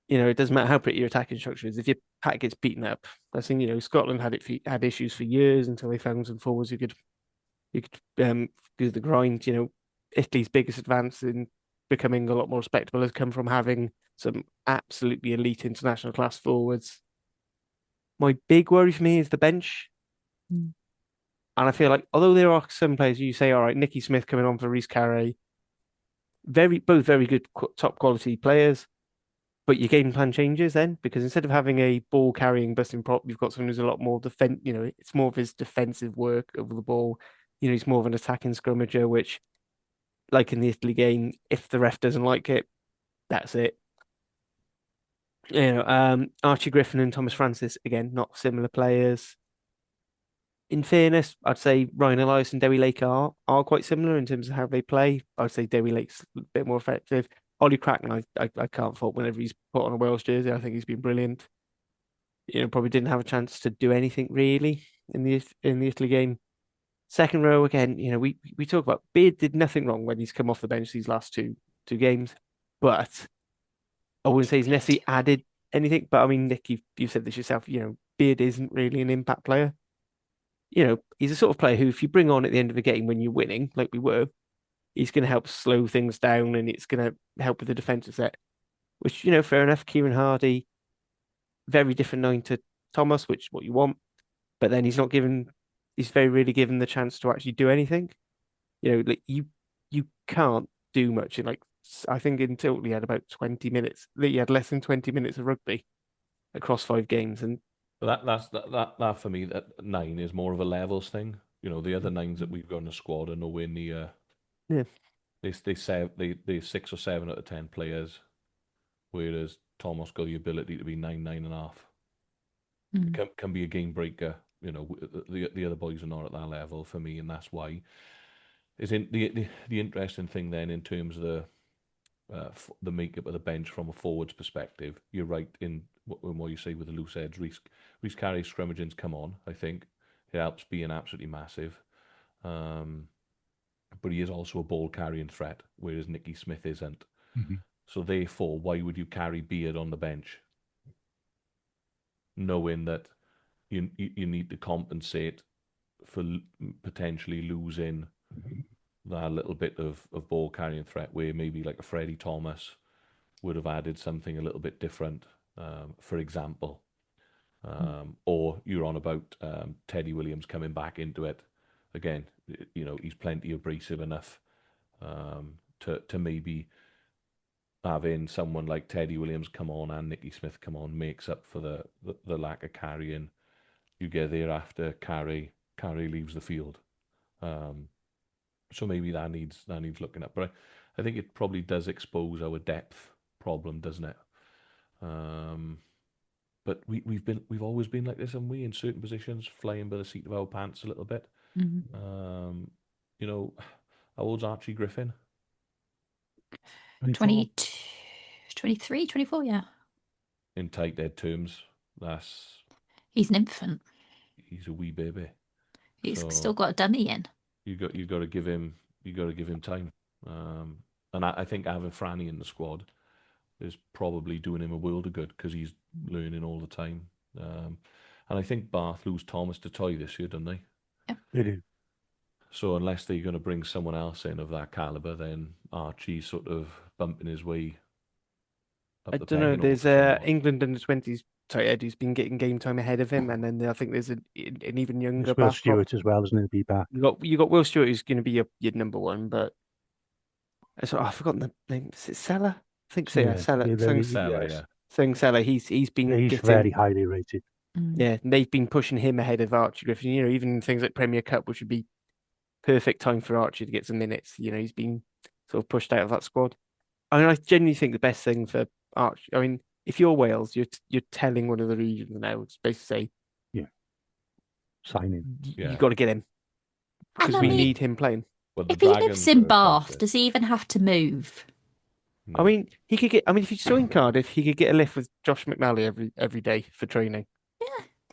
It doesn't matter how pretty your attacking structure is. If your pack gets beaten up, I think Scotland had issues for years until they found some forwards who could do the grind. Italy's biggest advance in becoming a lot more respectable has come from having some absolutely elite international class forwards. My big worry for me is the bench. And I feel like, although there are some players you say, all right, Nicky Smith coming on for Reece Carre, both very good top quality players, but your game plan changes then, because instead of having a ball carrying busting prop, you've got someone who's a lot more it's more of his defensive work over the ball. He's more of an attacking scrummager, which, like in the Italy game, if the ref doesn't like it, that's it. Archie Griffin and Thomas Francis, again, not similar players. In fairness, I'd say Ryan Elias and Dewi Lake are quite similar in terms of how they play. I'd say Dewi Lake's a bit more effective. Ollie Cracknell, I can't fault whenever he's put on a Wales jersey. I think he's been brilliant. Probably didn't have a chance to do anything really in the Italy game. Second row again, we talk about Beard did nothing wrong when he's come off the bench these last two games, but I wouldn't say he's necessarily added anything. But I mean, Nick, you said this yourself. Beard isn't really an impact player. He's a sort of player who, if you bring on at the end of the game when you're winning, like we were, he's going to help slow things down, and it's going to help with the defensive set. Which, fair enough. Kieran Hardy, very different 9 to Thomas, which is what you want. But then he's very rarely given the chance to actually do anything. Like you can't do much in, like, I think in total he had about 20 minutes. He had less than 20 minutes of rugby across 5 games, and that for me, that 9 is more of a levels thing. The other 9s that we've got in the squad are nowhere near. Yeah, they 6 or 7 out of 10 players, whereas Thomas got the ability to be 9.5. Can be a game breaker. You know, the other boys are not at that level for me, and that's why. Is in the interesting thing then in terms of the makeup of the bench from a forwards perspective. You're right in what you say with the loose heads. Reece Carey's scrummaging's come on. I think it helps being absolutely massive. But he is also a ball carrying threat, whereas Nicky Smith isn't. So therefore, why would you carry Beard on the bench, knowing that you need to compensate for potentially losing that little bit of ball carrying threat, where maybe like a Freddie Thomas would have added something a little bit different, for example. Or you're on about Teddy Williams coming back into it. Again, you know, he's plenty abrasive enough to maybe having someone like Teddy Williams come on and Nicky Smith come on makes up for the lack of carrying you get there after Carey leaves the field. So maybe that needs looking at. But I think it probably does expose our depth problem, doesn't it? But we've always been like this, haven't we? In certain positions, flying by the seat of our pants a little bit. You know, how old's Archie Griffin? 22, 23, 24, yeah. In tight head terms, he's an infant. He's a wee baby. He's still got a dummy in. You got to give him time. And I think having Franny in the squad is probably doing him a world of good because he's learning all the time. And I think Bath lose Thomas to Toy this year, don't they? Yeah. They do. So unless they're going to bring someone else in of that caliber, then Archie's sort of bumping his way up I the don't know. pecking order There's somewhat. England under 20s tight end who's been getting game time ahead of him, and then I think there's an even younger There's Will Bath prop. Stewart as well, isn't it? Be back. You got Will Stewart who's going to be your number one, but I've forgotten the name. Is it Seller? I think so. Yeah, Seller. Sung Seller. He's been He's getting, very highly rated. Yeah, and they've been pushing him ahead of Archie Griffin. You know, even things like Premier Cup, which would be perfect time for Archie to get some minutes. You know, he's been sort of pushed out of that squad. I mean, I genuinely think the best thing for Archie. I mean, if you're Wales, you're telling one of the regions now. It's basically say, sign him. You got to get him because we need him playing. Well, If he lives in Bath, does he even have to move? I mean, he could get. I mean, if he's still in Cardiff, he could get a lift with Josh McNally every day for training.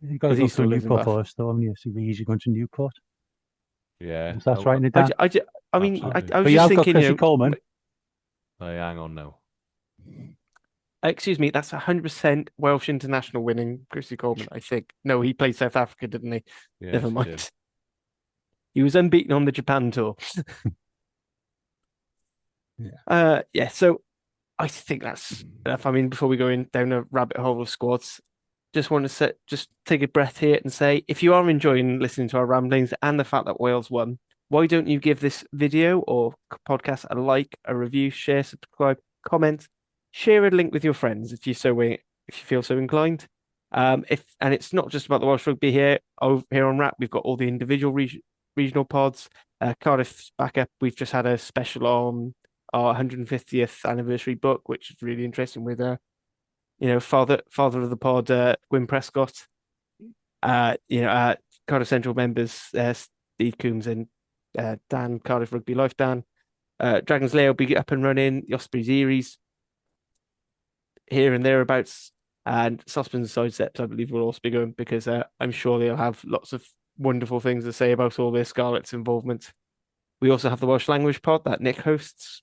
You've got to go through Newport first, though, haven't you? So it'd be easy going to Newport. Yeah. If that's right in it down. I mean, I But was you just have got thinking, Chrissy Coleman. Hang on now. Excuse me, that's 100% Welsh international winning Chrissy Coleman, I think. No, he played South Africa, didn't he? Yes, Never he mind. did. He was unbeaten on the Japan tour. Yeah, so I think that's enough. I mean, before we go down a rabbit hole of squads, just want to just take a breath here and say, if you are enjoying listening to our ramblings and the fact that Wales won, why don't you give this video or podcast a like, a review, share, subscribe, comment, share a link with your friends if you feel so inclined. And it's not just about the Welsh rugby here. Over here on WRRAP, we've got all the individual regional pods. Cardiff's back up. We've just had a special on our 150th anniversary book, which is really interesting with father of the pod, Gwyn Prescott. Cardiff Central members, Steve Coombs and Dan, Cardiff Rugby Life Dan. Dragons Lair will be up and running. The Ospreys Eries here and thereabouts, and Saucepans and Sidesteps, I believe, will also be going because I'm sure they'll have lots of wonderful things to say about all their Scarlets involvement. We also have the Welsh Language Pod that Nick hosts.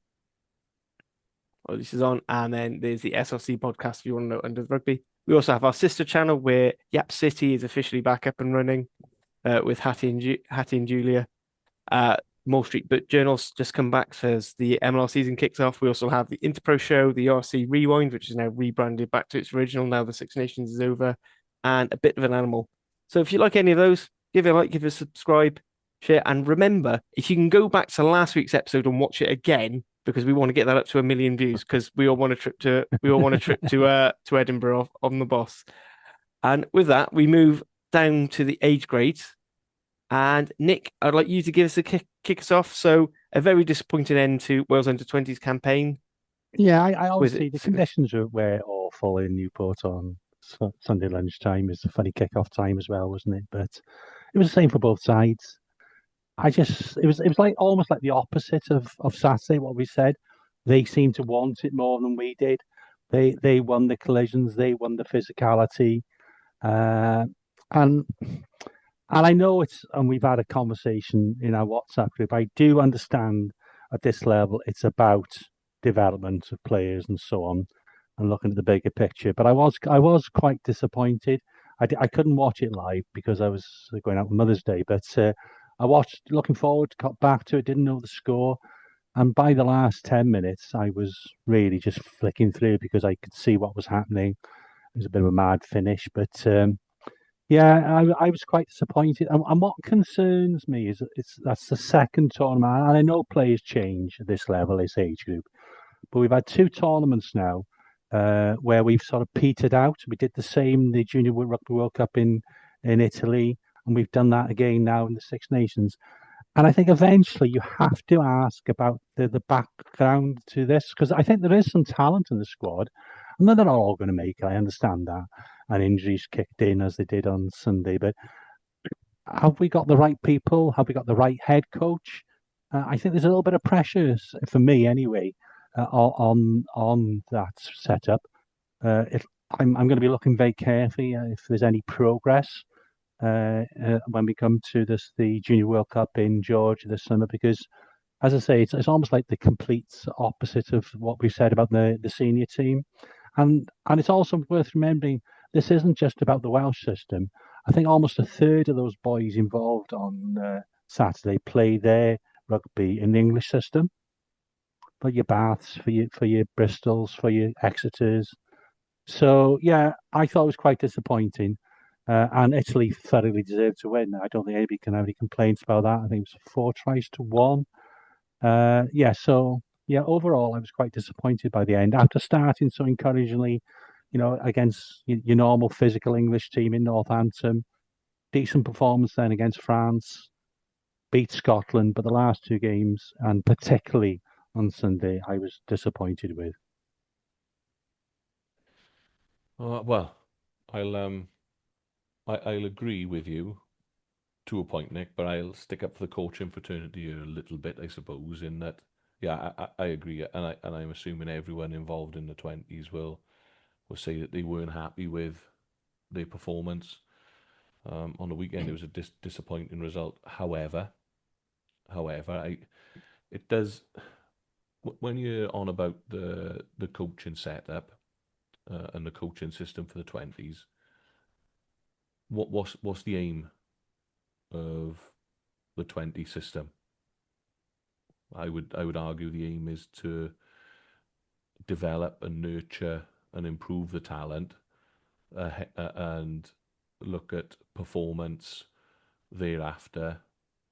Well, this is on, and then there's the SLC podcast if you want to know under the rugby. We also have our sister channel where Yap City is officially back up and running with Hattie and Julia. Mall Street Book Journals just come back as the MLR season kicks off. We also have the Interpro show, the RC Rewind, which is now rebranded back to its original. Now the Six Nations is over, and a bit of an animal. So if you like any of those, give it a like, give it a subscribe, share, and remember, if you can go back to last week's episode and watch it again, because we want to get that up to 1 million views, because we all want a trip to Edinburgh on the Boss. And with that, we move down to the age grades. And Nick, I'd like you to give us a kick us off. So a very disappointing end to Wales Under-20s campaign. Yeah, I obviously the conditions were awful in Newport on Sunday lunchtime. It was a funny kick-off time as well, wasn't it? But it was the same for both sides. It was like almost like the opposite of Saturday, what we said. They seemed to want it more than we did. They won the collisions, they won the physicality. And I know and we've had a conversation in our WhatsApp group. I do understand at this level it's about development of players and so on, and looking at the bigger picture. But I was quite disappointed. I couldn't watch it live because I was going out on Mother's Day. But I watched, looking forward, got back to it, didn't know the score. And by the last 10 minutes, I was really just flicking through because I could see what was happening. It was a bit of a mad finish. But yeah, I was quite disappointed. And what concerns me is that's the second tournament. And I know players change at this level, this age group. But we've had 2 tournaments now where we've sort of petered out. We did the same in the Junior Rugby World Cup in Italy. And we've done that again now in the Six Nations. And I think eventually you have to ask about the background to this, because I think there is some talent in the squad. And they're not all going to make it, I understand that. And injuries kicked in as they did on Sunday. But have we got the right people? Have we got the right head coach? I think there's a little bit of pressure, for me anyway, on that setup. I'm going to be looking very carefully if there's any progress when we come to the Junior World Cup in Georgia this summer, because, as I say, it's almost like the complete opposite of what we said about the senior team, and it's also worth remembering this isn't just about the Welsh system. I think almost a third of those boys involved on Saturday play their rugby in the English system. For your Baths, for your Bristols, for your Exeters. So yeah, I thought it was quite disappointing. And Italy thoroughly deserved to win. I don't think anybody can have any complaints about that. I think it was 4-1. So overall, I was quite disappointed by the end. After starting so encouragingly, against your normal physical English team in Northampton, decent performance then against France, beat Scotland, but the last 2 games, and particularly on Sunday, I was disappointed with. Well, I'll agree with you to a point, Nick, but I'll stick up for the coaching fraternity a little bit, I suppose, in that, yeah, I agree, and I'm assuming everyone involved in the 20s will say that they weren't happy with their performance. On the weekend, it was a disappointing result. However, it does, when you're on about the coaching setup and the coaching system for the 20s, what's the aim of the 20 system? I would argue the aim is to develop and nurture and improve the talent and look at performance thereafter,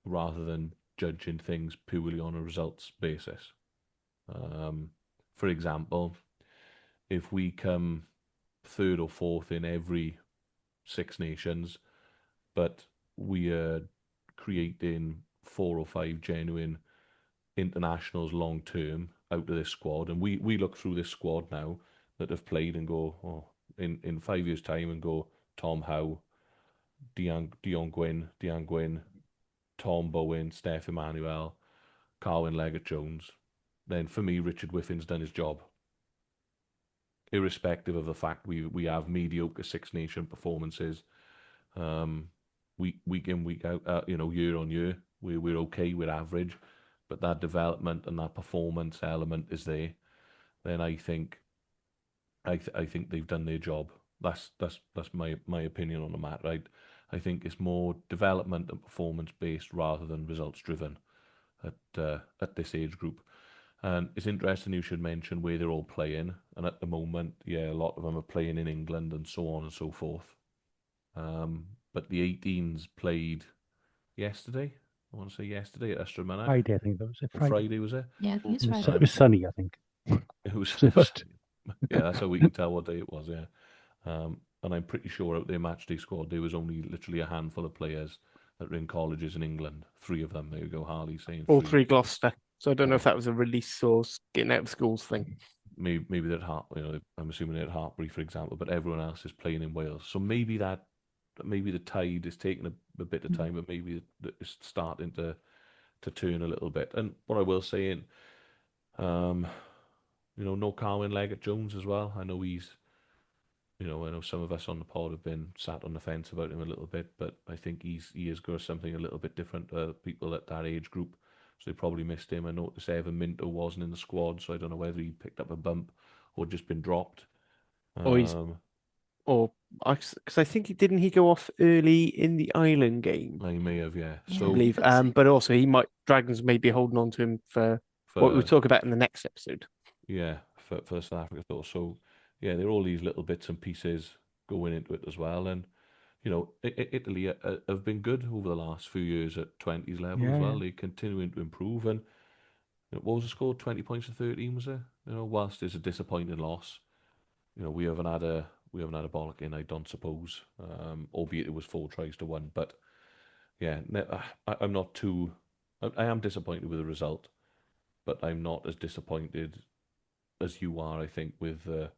rather than judging things purely on a results basis. For example, if we come 3rd or 4th in every Six Nations, but we are creating 4 or 5 genuine internationals long term out of this squad, and we look through this squad now that have played and go, in 5 years' time, and go, Tom Howe, Dion Gwyn, Tom Bowen, Steph Emmanuel, Carwyn Leggett-Jones, then for me, Richard Whiffin's done his job. Irrespective of the fact we have mediocre Six Nation performances, week in, week out, year on year, we're okay, we're average, but that development and that performance element is there. Then I think they've done their job. That's my opinion on the matter. Right? I think it's more development and performance based rather than results driven at this age group. And it's interesting you should mention where they're all playing. And at the moment, yeah, a lot of them are playing in England and so on and so forth. But the 18s played yesterday. I want to say yesterday at Estramac. Friday, I think that was it. Friday, was it? Yeah, I think it's Friday. It was sunny, I think. It was. Yeah, that's how we can tell what day it was. Yeah, and I'm pretty sure out their match day squad there was only literally a handful of players that were in colleges in England. 3 of them. There you go, Harley saying. All 3 Gloucester. So I don't know if that was a release or getting out of schools thing. maybe they're at I'm assuming they're at Hartbury, for example, but everyone else is playing in Wales. So maybe the tide is taking a bit of time, but maybe it's starting to turn a little bit. And what I will say no Carwyn Leggett Jones as well. I know I know some of us on the pod have been sat on the fence about him a little bit, but I think he has got something a little bit different to people at that age group. So they probably missed him. I noticed Evan Minto wasn't in the squad, so I don't know whether he picked up a bump or just been dropped. Because I think he go off early in the Island game. He may have, yeah. I believe. But also Dragons may be holding on to him for what we'll talk about in the next episode. Yeah, for South Africa though. So yeah, there are all these little bits and pieces going into it as well, and Italy have been good over the last few years at 20s level as well. They're continuing to improve, and what was the score? 20 points to 13 was it? Whilst it's a disappointing loss, we haven't had a bollocking, I don't suppose. Albeit it was 4 tries to 1, but yeah, I'm not too. I am disappointed with the result, but I'm not as disappointed as you are, I think, with the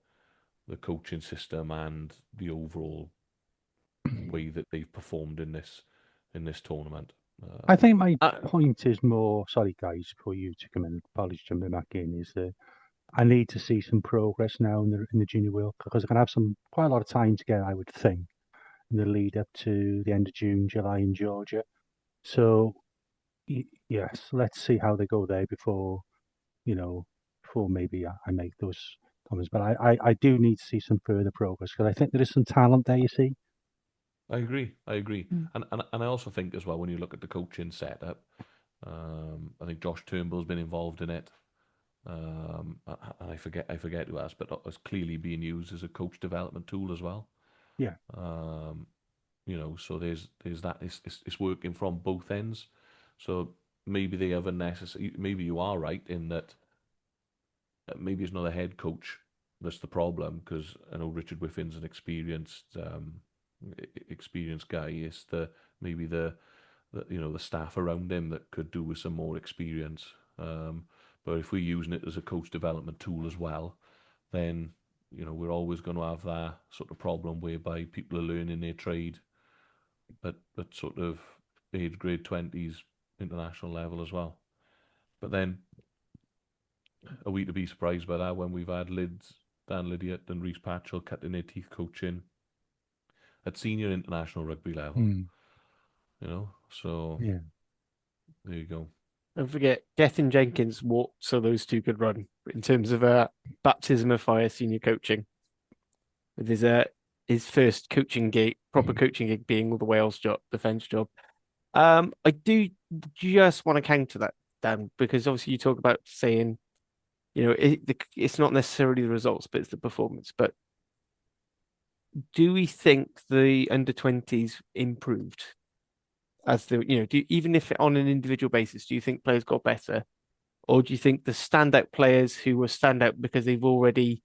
coaching system and the overall way that they've performed in this tournament. I think my point is more. Sorry, guys, for you to come in. Apologies, jumping back in. Is that I need to see some progress now in the Junior World Cup, because I can have quite a lot of time to get, I would think, in the lead up to the end of June, July in Georgia. So yes, let's see how they go there before maybe I make those comments. But I do need to see some further progress, because I think there is some talent there, you see. I agree. And I also think as well, when you look at the coaching setup, I think Josh Turnbull's been involved in it. And I forget who else, but it's clearly being used as a coach development tool as well. Yeah. So there's that. It's working from both ends. So maybe they have a necessary. Maybe you are right in that. Maybe it's not the head coach that's the problem, because I know Richard Whiffin's an experienced guy. It's maybe the staff around him that could do with some more experience. But if we're using it as a coach development tool as well, then we're always going to have that sort of problem whereby people are learning their trade at sort of age grade 20s international level as well. But then are we to be surprised by that when we've had Dan Lydiot and Rhys Patchell cutting their teeth coaching at senior international rugby level? So yeah, there you go. Don't forget, Gethin Jenkins walked so those two could run in terms of baptism of fire senior coaching. With his first coaching gig, proper coaching gig, being the Wales defence job. I do just want to counter that, Dan, because obviously you talk about saying, it's not necessarily the results, but it's the performance. But do we think the under-20s improved? Even if on an individual basis, do you think players got better, or do you think the standout players who were standout because they've already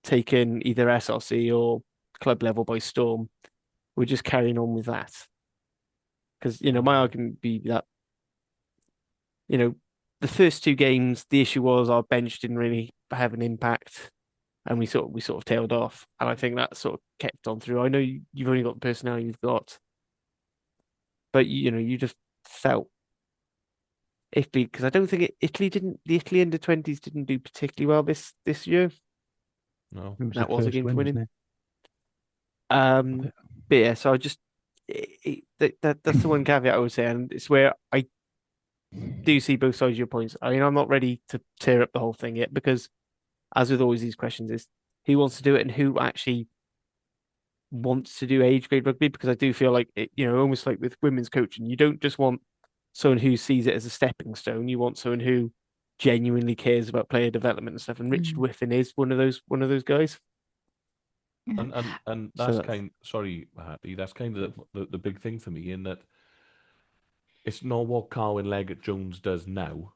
taken either SRC or club level by storm were just carrying on with that? Because my argument would be that the first 2 games, the issue was our bench didn't really have an impact, and we sort of tailed off, and I think that sort of kept on through. I know you've only got the personnel you've got. But you just felt Italy, because I don't think the Italy under-20s didn't do particularly well this year. No, that was a game for winning. But yeah, so I just that's the one caveat I would say, and it's where I do see both sides of your points. I mean, I'm not ready to tear up the whole thing yet, because as with always these questions, is who wants to do it and who actually wants to do age grade rugby, because I do feel like almost like with women's coaching, you don't just want someone who sees it as a stepping stone. You want someone who genuinely cares about player development and stuff. And Richard Whiffin is one of those guys. And that's that's kind of the big thing for me, in that it's not what Carwyn Leggett Jones does now.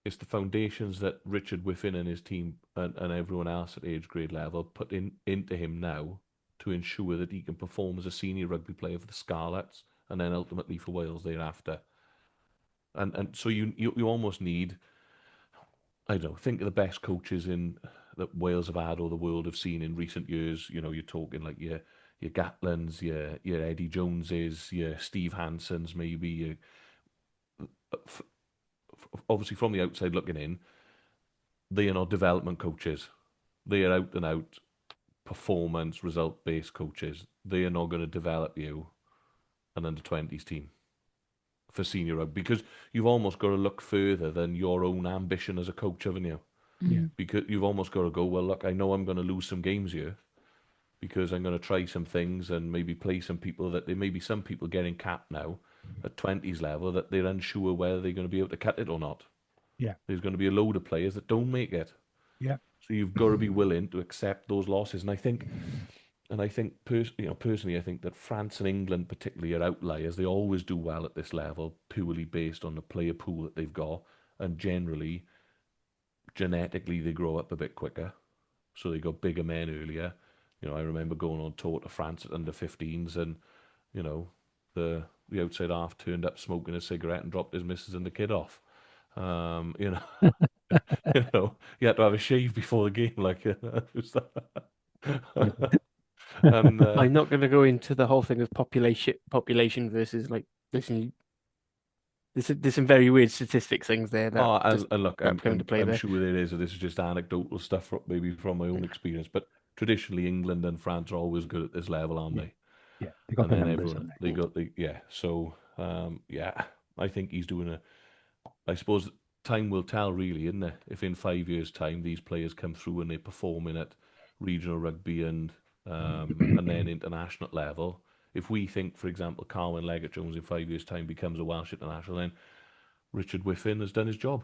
It's the foundations that Richard Whiffin and his team and everyone else at age grade level put into him now, to ensure that he can perform as a senior rugby player for the Scarlets and then ultimately for Wales thereafter. And so you almost need, I don't know, think of the best coaches in that Wales have had or the world have seen in recent years. You know, you're talking like your Gatlins, your Eddie Joneses, your Steve Hansons, maybe. Obviously, from the outside looking in, they are not development coaches. They are out and out performance result based coaches. They are not going to develop you an under-20s team for senior rugby, because you've almost got to look further than your own ambition as a coach, haven't you? Yeah. Because you've almost got to go, well, look, I know I'm going to lose some games here because I'm going to try some things and maybe play some people that there may be some people getting capped now at 20s level that they're unsure whether they're going to be able to cut it or not. Yeah. There's going to be a load of players that don't make it. Yeah. So you've got to be willing to accept those losses. And I think personally, I think that France and England particularly are outliers. They always do well at this level, purely based on the player pool that they've got, and generally, genetically, they grow up a bit quicker, so they got bigger men earlier. You know, I remember going on tour to France at under 15s, and you know, the outside half turned up smoking a cigarette and dropped his missus and the kid off. You know, you know, you had to have a shave before the game, like. And I'm not going to go into the whole thing of population versus like there's some very weird statistics things there that and look, come into play I'm there. sure there is. This is just anecdotal stuff, maybe from my own experience. But traditionally, England and France are always good at this level, aren't they? Yeah, they got And the then numbers, everyone, haven't they got the yeah. So yeah, I think he's doing a. I suppose time will tell, really, isn't it? If in 5 years' time these players come through and they're performing at regional rugby and then international level. If we think, for example, Carwyn Leggett-Jones in 5 years' time becomes a Welsh international, then Richard Whiffin has done his job.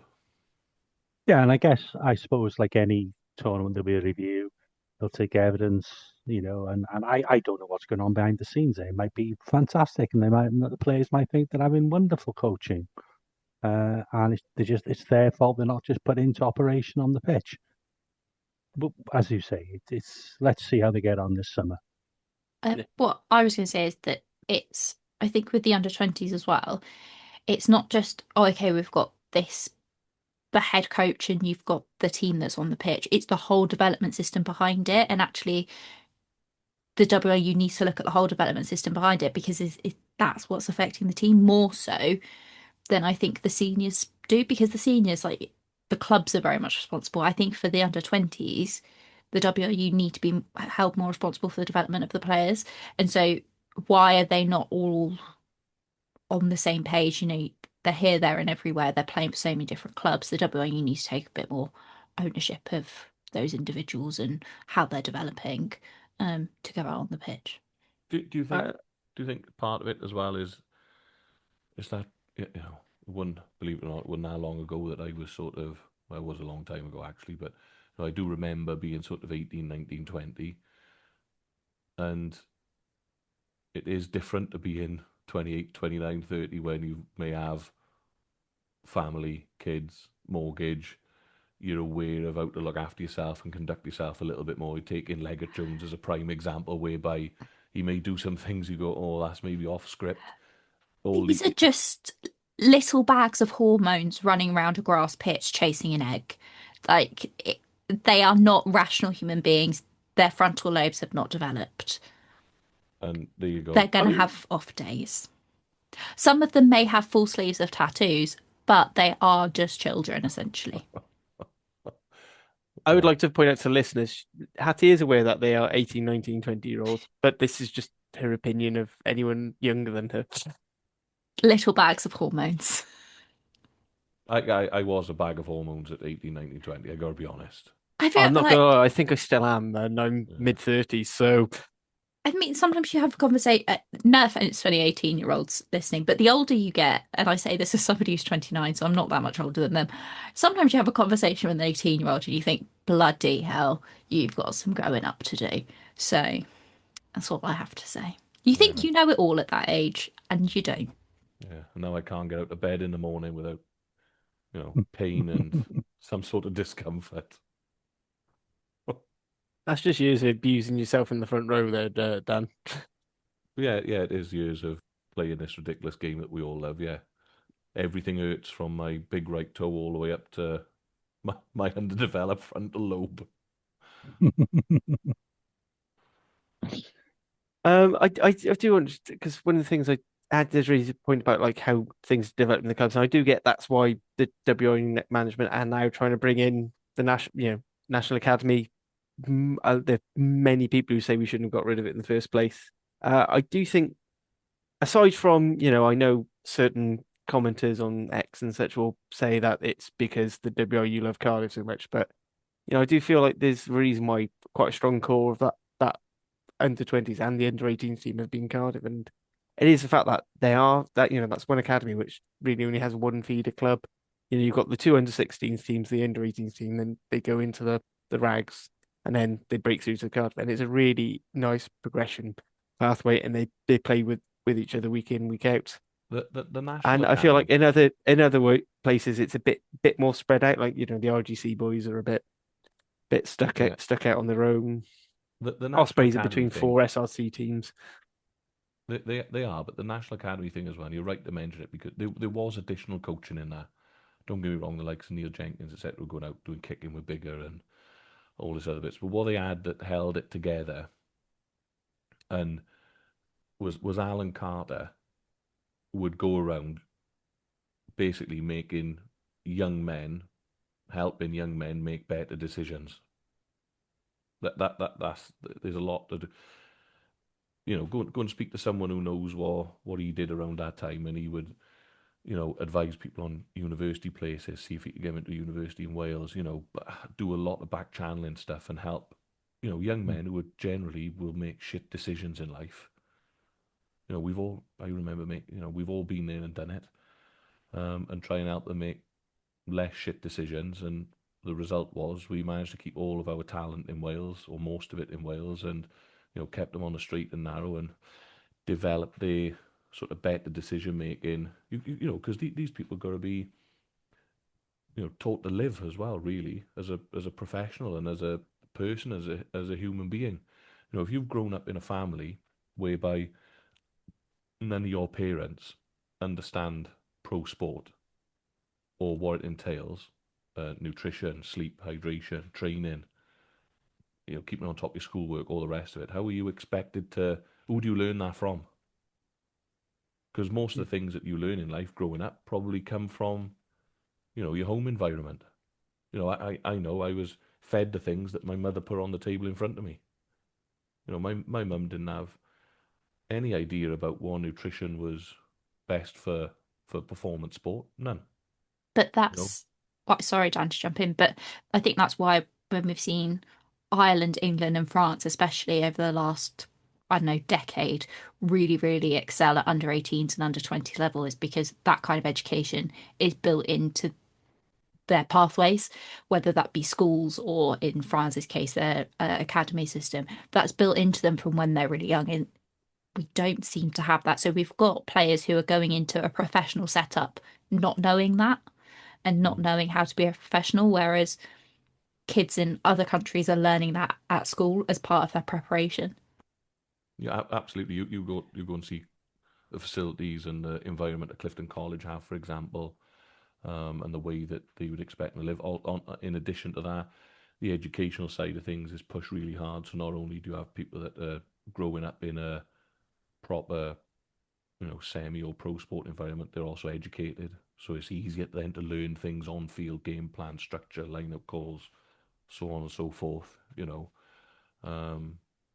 Yeah, and I suppose like any tournament there'll be a review, they'll take evidence, and I don't know what's going on behind the scenes there. It might be fantastic, and the players might think they're having wonderful coaching. And it's their fault they're not just put into operation on the pitch. But as you say, it's let's see how they get on this summer. What I was going to say is that I think with the under-20s as well, it's not just, oh, okay, we've got the head coach and you've got the team that's on the pitch. It's the whole development system behind it. And actually, the WRU needs to look at the whole development system behind it, because that's what's affecting the team more so than I think the seniors do, because the seniors, like the clubs, are very much responsible. I think for the under-20s, the WRU need to be held more responsible for the development of the players. And so why are they not all on the same page? They're here, there, and everywhere. They're playing for so many different clubs. The WRU needs to take a bit more ownership of those individuals and how they're developing to go out on the pitch. Do you think part of it as well is that one, believe it or not, it wasn't that long ago that I was well, it was a long time ago actually, but I do remember being sort of 18, 19, 20, and it is different to be in 28, 29, 30 when you may have family, kids, mortgage. You're aware of how to look after yourself and conduct yourself a little bit more. You take in Leggett Jones as a prime example, whereby he may do some things you go, oh, that's maybe off script. These are just little bags of hormones running around a grass pitch chasing an egg. They are not rational human beings. Their frontal lobes have not developed. And there you go. They're going to have off days. Some of them may have full sleeves of tattoos, but they are just children, essentially. I would like to point out to listeners, Hattie is aware that they are 18, 19, 20-year-olds, but this is just her opinion of anyone younger than her. Little bags of hormones. I was a bag of hormones at 18, 19, 20. I got to be honest. I'm not gonna lie, I think I still am, and I'm mid-30s, so... I mean, sometimes you have a conversation, no offense to any 18-year-olds listening, but the older you get, and I say this as somebody who's 29, so I'm not that much older than them, sometimes you have a conversation with an 18-year-old and you think, bloody hell, you've got some growing up to do. So that's all I have to say. You think you know it all at that age, and you don't. Yeah, and now I can't get out of bed in the morning without, pain and some sort of discomfort. That's just years of abusing yourself in the front row there, Dan. Yeah, it is years of playing this ridiculous game that we all love, yeah. Everything hurts from my big right toe all the way up to my underdeveloped frontal lobe. I do understand because one of the things I had this really point about like how things develop in the clubs, and I do get that's why the WRRAP management are now trying to bring in the national academy. There are many people who say we shouldn't have got rid of it in the first place. I do think, aside from I know certain commenters on X and such will say that it's because the WRU love Cardiff so much, but I do feel like there's a reason why quite a strong core of that under 20s and the under 18s team have been Cardiff, and it is the fact that they are that that's one academy which really only has one feeder club. You've got the two under 16s teams, the under 18s team, then they go into the rags, and then they break through to the Cardiff, and it's a really nice progression pathway, and they play with each other week in week out. The national And I feel academy. like in other places it's a bit more spread out. Like the RGC boys are a bit stuck out on their own. The national Ospreys are academy between thing. four SRC teams. They are, but the national academy thing as well. And you're right to mention it because there was additional coaching in there. Don't get me wrong, the likes of Neil Jenkins, etc., were going out doing kicking with bigger and all this other bits. But what they had that held it together and was Alan Carter would go around basically helping young men make better decisions. That's there's a lot to do. Go and speak to someone who knows what he did around that time, and he would, advise people on university places, see if he could get into university in Wales, do a lot of back channeling stuff and help, young men who would generally will make shit decisions in life. I remember we've all been there and done it, and try and help them make less shit decisions. And the result was we managed to keep all of our talent in Wales, or most of it in Wales, and kept them on the straight and narrow and developed the sort of better decision making. Because these people got to be taught to live as well, really, as a professional and as a person, as a human being. If you've grown up in a family whereby none of your parents understand pro sport or what it entails, nutrition, sleep, hydration, training, keeping on top of your schoolwork, all the rest of it, how are you expected to, who do you learn that from? Because most of the things that you learn in life growing up probably come from, your home environment. I know I was fed the things that my mother put on the table in front of me. My mum didn't have any idea about what nutrition was best for performance sport. None. But that's sorry, Dan, to jump in, but I think that's why when we've seen Ireland, England, and France, especially over the last, I don't know, decade, really, really excel at under 18s and under 20 level, is because that kind of education is built into their pathways, whether that be schools or in France's case, their academy system. That's built into them from when they're really young. And we don't seem to have that. So we've got players who are going into a professional setup not knowing that and not knowing how to be a professional, whereas kids in other countries are learning that at school as part of their preparation. Yeah, absolutely. You go and see the facilities and the environment that Clifton College have, for example, and the way that they would expect to live. In addition to that, the educational side of things is pushed really hard. So not only do you have people that are growing up in a proper, semi or pro sport environment, they're also educated. So it's easier then to learn things on field, game plan, structure, lineup calls, so on and so forth.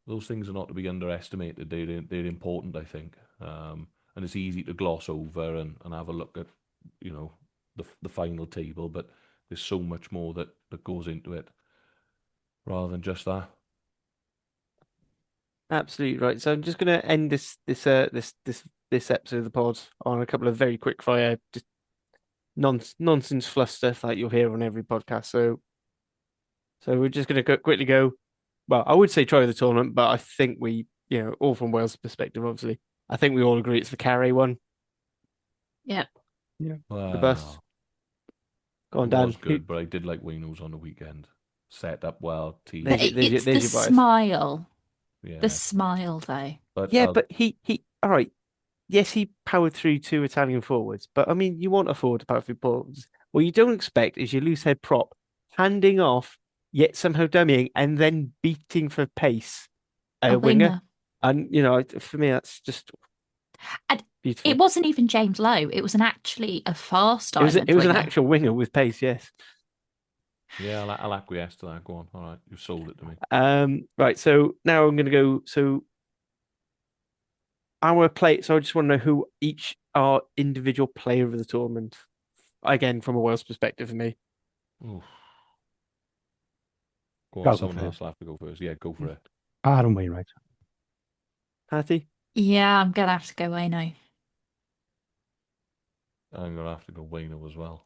Those things are not to be underestimated. They're important, I think. And it's easy to gloss over and have a look at, the final table, but there's so much more that goes into it rather than just that. Absolutely right. So I'm just going to end this episode of the pod on a couple of very quick fire, just nonsense fluff stuff like you'll hear on every podcast. So we're just going to quickly go. Well, I would say try the tournament, but I think we, all from Wales' perspective, obviously, I think we all agree it's the Carray one. Yep. Yeah. The bus. Go on, It Dan. was good, but I did like Wayno's on the weekend. Set up well, team. It's the smile. Yeah. The smile, though. But but he all right. Yes, he powered through two Italian forwards, but I mean, you want a forward to power through forwards. What you don't expect is your loose head prop handing off yet somehow dummying and then beating for pace A winger. And for me, that's just And beautiful. it wasn't even James Lowe. It was actually a fast Island It was an winger. actual winger with pace, yes. Yeah, I'll acquiesce to that. Go on. All right, you've sold it to me. Right. So now I'm going to go. So our play. So I just want to know who each our individual player of the tournament. Again, from a Wales perspective, for me. Oof. Go on, Gotta go someone else first. will have to go first. Yeah, go for it. Aaron Wainwright. Hattie? Yeah, I'm gonna have to go Wayno. I'm gonna have to go Wayno as well.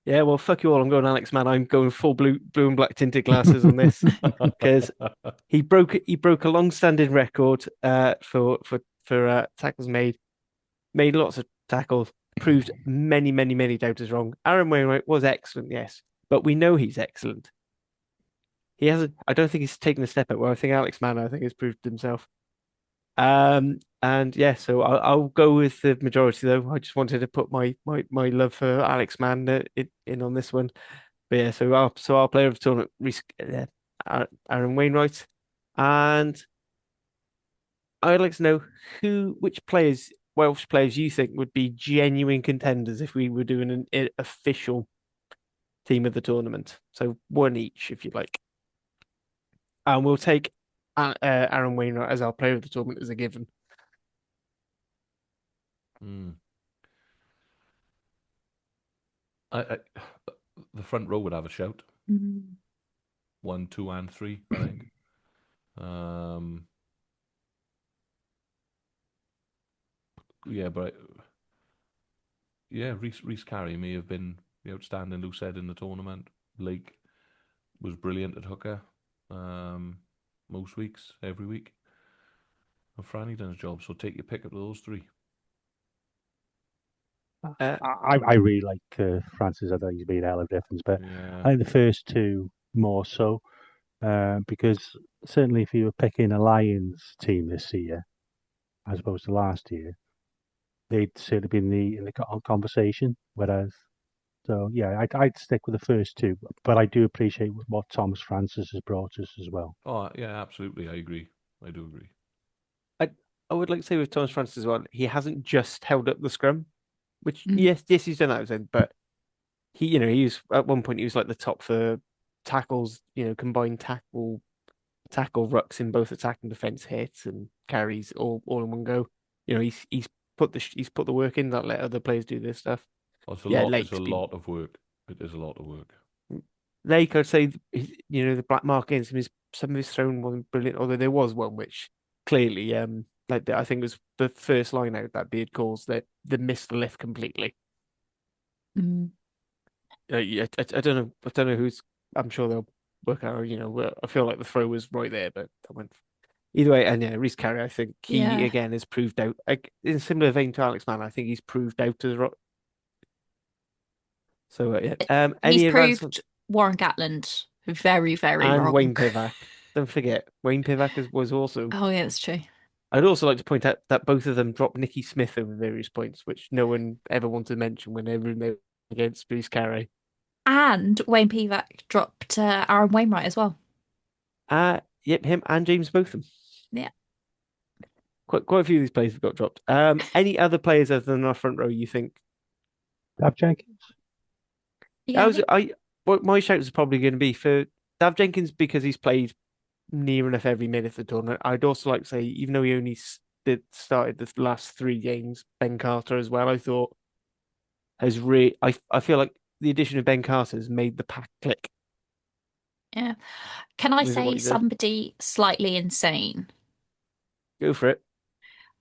Yeah, well, fuck you all. I'm going Alex Mann. I'm going full blue and black tinted glasses on this because he broke a long-standing record for tackles made lots of tackles, proved many doubters wrong. Aaron Wainwright was excellent, yes, but we know he's excellent. He hasn't. I don't think he's taken a step up. Well, I think Alex Mann, I think, has proved himself. And yeah, so I'll go with the majority though. I just wanted to put my love for Alex Mann in on this one. But yeah, so our player of the tournament, Aaron Wainwright, and I'd like to know which Welsh players you think would be genuine contenders if we were doing an official team of the tournament. So one each, if you like. And we'll take Aaron Wainwright as our player of the tournament as a given. I, the front row would have a shout. 1, 2, and 3, I think. Yeah, but Rhys Carey may have been the outstanding loose head in the tournament. Blake was brilliant at hooker. Most weeks, every week. And Franny done his job, so take your pick of those 3. I really like Francis. I think he's made a hell of a difference, but Yeah. I think the first two more so, because certainly if you were picking a Lions team this year, as opposed to last year, they'd certainly be in the conversation. Whereas, so yeah, I'd stick with the first two, but I do appreciate what Thomas Francis has brought us as well. Oh yeah, absolutely. I agree. I do agree. I would like to say with Thomas Francis as well, he hasn't just held up the scrum, which yes, he's done that, but he was at one point he was like the top for tackles, combined tackle rucks in both attack and defense hits and carries all in one go. He's put the work in, that let other players do this stuff. Oh, it's a lot of work. It is a lot of work. Lake, I'd say, the black mark against him some of his thrown wasn't brilliant, although there was one which clearly, I think it was the first line out that Beard calls that missed the lift completely. Yeah, I don't know who's. I'm sure they'll work out. I feel like the throw was right there, but I went either way. And yeah, Rhys Carey, I think he again has proved out. In a similar vein to Alex Mann, I think he's proved out as rock. So yeah, he's proved Warren Gatland very and wrong. Wayne Pivac. Don't forget, Wayne Pivac was also. Oh yeah, that's true. I'd also like to point out that both of them dropped Nicky Smith over various points, which no one ever wanted to mention whenever they were against Rhys Carey. And Wayne Pivac dropped Aaron Wainwright as well. Yep, him and James Botham. Yeah. Quite a few of these players have got dropped. Any other players other than our front row you think? Dav Jenkins. Yeah. My shout is probably going to be for Dav Jenkins because he's played near enough every minute of the tournament. I'd also like to say, even though he only started the last 3 games, Ben Carter as well, I thought has I feel like the addition of Ben Carter has made the pack click. Yeah. Can I say somebody slightly insane? Go for it.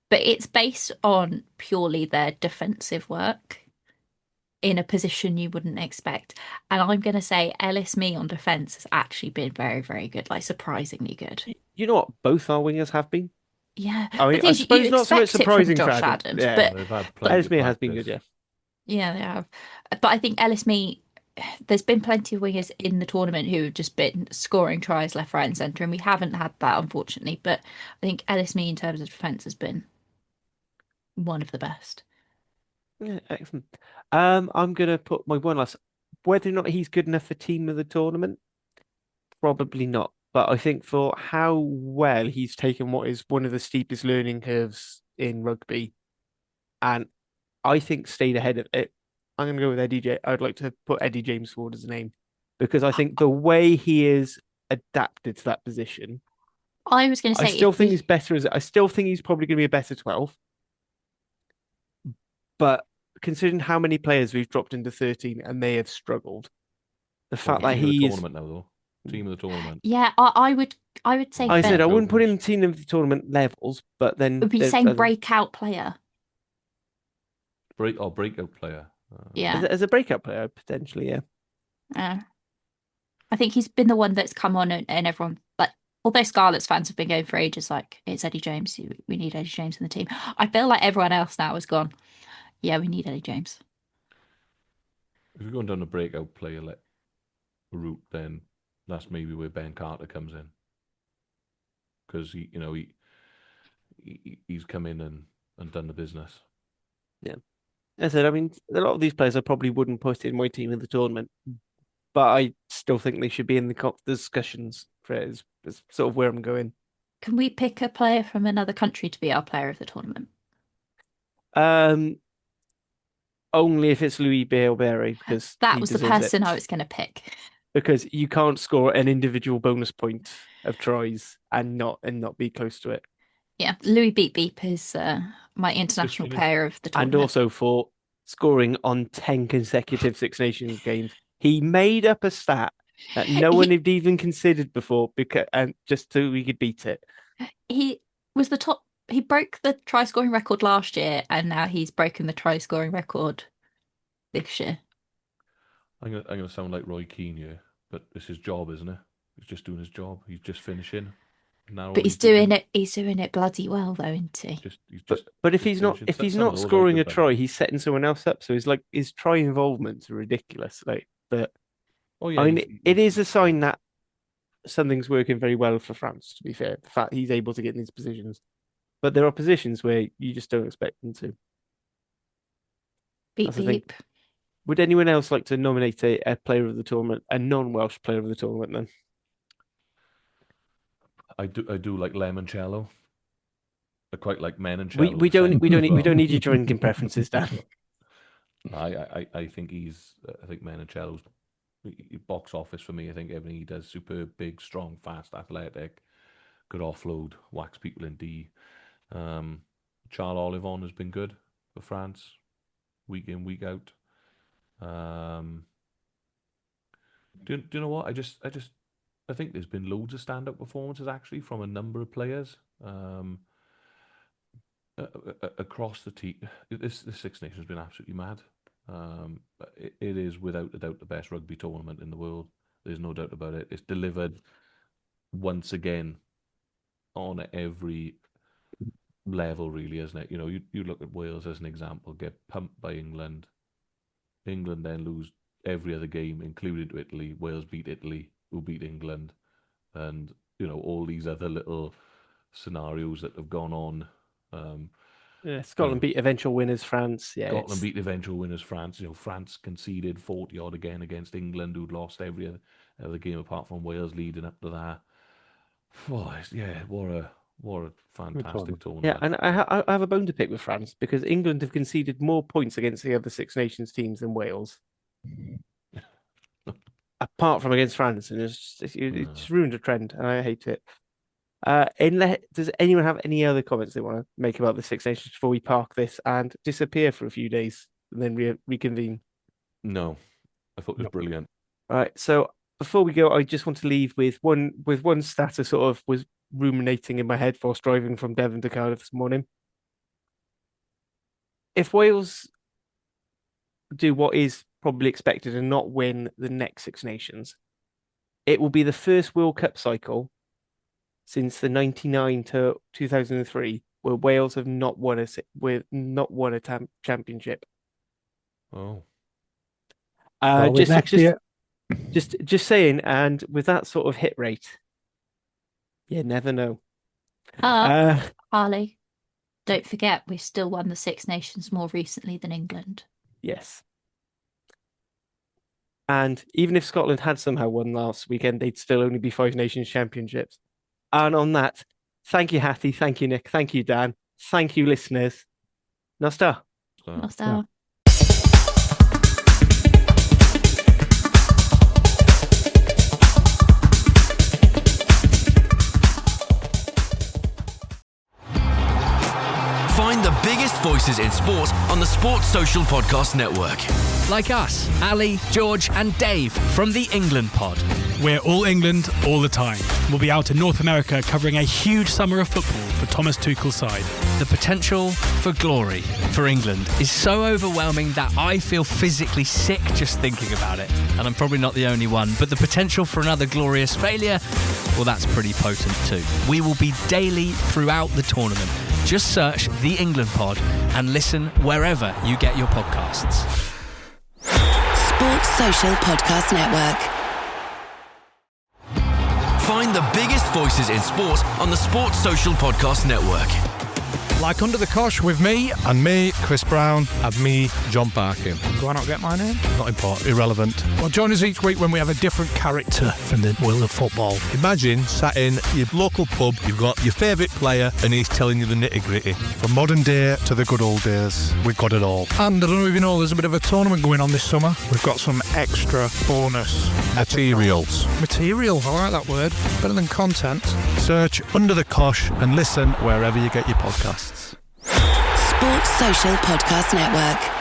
But it's based on purely their defensive work in a position you wouldn't expect. And I'm going to say Ellis Mee on defense has actually been very good, like surprisingly good. You know what? Both our wingers have been. Yeah. I mean, I suppose not so much surprising Josh for Adams, yeah, but Ellis Mee has been good, yeah. Yeah, they have. But I think Ellis Mee, there's been plenty of wingers in the tournament who have just been scoring tries left, right, and centre, and we haven't had that, unfortunately. But I think Ellis Mee, in terms of defence, has been one of the best. Yeah, excellent. I'm gonna put my one last. Whether or not he's good enough for team of the tournament, Probably not. But I think for how well he's taken what is one of the steepest learning curves in rugby, and I think stayed ahead of it. I'm going to go with Eddie J. I'd like to put Eddie James forward as a name because I think the way he is adapted to that position, I was going to I say, still think he's better I still think he's probably going to be a better 12. But considering how many players we've dropped into 13 and they have struggled, the fact that Team of the he is. tournament now, though. Team of the tournament. yeah, I would say I said I it wouldn't put him in team of the tournament levels, but then would be saying breakout player. Breakout player. Yeah. As a breakout player, potentially, yeah. I think he's been the one that's come on and everyone, like, although Scarlets fans have been going for ages, like, it's Eddie James, we need Eddie James in the team. I feel like everyone else now has gone, yeah, we need Eddie James. If you're going down the breakout player route, then that's maybe where Ben Carter comes in, because he's come in and done the business. Yeah. As I said, I mean, a lot of these players I probably wouldn't put in my team in the tournament, but I still think they should be in the discussions for it, is sort of where I'm going. Can we pick a player from another country to be our player of the tournament? Only if it's Louis Berry, because that he was the deserves person it. I was going to pick. Because you can't score an individual bonus point of tries and not be close to it. Yeah, Louis Beep Beep is my international player of the tournament. And also for scoring on 10 consecutive Six Nations games. He made up a stat that no one had even considered before, and just so we could beat it. He was the top. He broke the try scoring record last year, and now he's broken the try scoring record this year. I'm gonna sound like Roy Keane here, but it's his job, isn't it? He's just doing his job. He's just finishing. But he's doing it. He's doing it bloody well, though, isn't he? But if he's not scoring a try, he's setting someone else up. So his try involvements are ridiculous. But I mean, it is a sign that something's working very well for France. To be fair, the fact he's able to get in these positions, but there are positions where you just don't expect him to. Beep beep. Would anyone else like to nominate a player of the tournament, a non-Welsh player of the tournament? Then I do like limoncello. I quite like menoncello. We don't need your drinking preferences, Dan. I think menoncello's box office for me. I think everything he does, super big, strong, fast, athletic, good offload, whacks people in D. Charles Olivon has been good for France, week in, week out. Do you know what? I think there's been loads of stand-up performances actually from a number of players across the team. This Six Nations has been absolutely mad. It is without a doubt the best rugby tournament in the world. There's no doubt about it. It's delivered once again on every level, really, isn't it? You look at Wales as an example, get pumped by England. England then lose every other game, including to Italy. Wales beat Italy, who beat England, and all these other little scenarios that have gone on. Scotland beat eventual winners France. Yeah, Scotland beat eventual winners France. France conceded 40 odd again against England, who'd lost every other game apart from Wales leading up to that. Oh, yeah, what a fantastic tournament. Yeah, and I have a bone to pick with France because England have conceded more points against the other Six Nations teams than Wales. Apart from against France, and it's ruined a trend, and I hate it. Does anyone have any other comments they want to make about the Six Nations before we park this and disappear for a few days and then reconvene? No, I thought it was brilliant. All right, so before we go, I just want to leave with one stat I sort of was ruminating in my head whilst driving from Devon to Cardiff this morning. If Wales do what is probably expected and not win the next Six Nations, it will be the first World Cup cycle since the 99 to 2003 where Wales have not won a championship. Oh. Just saying, and with that sort of hit rate, you never know. Harley, don't forget we've still won the Six Nations more recently than England. Yes. And even if Scotland had somehow won last weekend, they'd still only be Five Nations Championships. And on that, thank you, Hattie. Thank you, Nick. Thank you, Dan. Thank you, listeners. Nostar. Nostar. Find the biggest voices in sport on the Sports Social Podcast Network. Like us, Ali, George and Dave from the England Pod. We're all England all the time. We'll be out in North America covering a huge summer of football for Thomas Tuchel's side. The potential for glory for England is so overwhelming that I feel physically sick just thinking about it. And I'm probably not the only one, but the potential for another glorious failure, well, that's pretty potent too. We will be daily throughout the tournament. Just search The England Pod and listen wherever you get your podcasts. Sports Social Podcast Network. Find the biggest voices in sport on the Sports Social Podcast Network. Like Under the Cosh with me, Chris Brown, and me, John Barkin. Do I not get my name? Not important, irrelevant. Well, join us each week when we have a different character from the world of football. Imagine sat in your local pub, you've got your favourite player, and he's telling you the nitty-gritty. From modern day to the good old days, we've got it all. And I don't know if you know, there's a bit of a tournament going on this summer. We've got some extra bonus materials. Material, I like that word. Better than content. Search Under the Cosh and listen wherever you get your podcasts. Sports Social Podcast Network.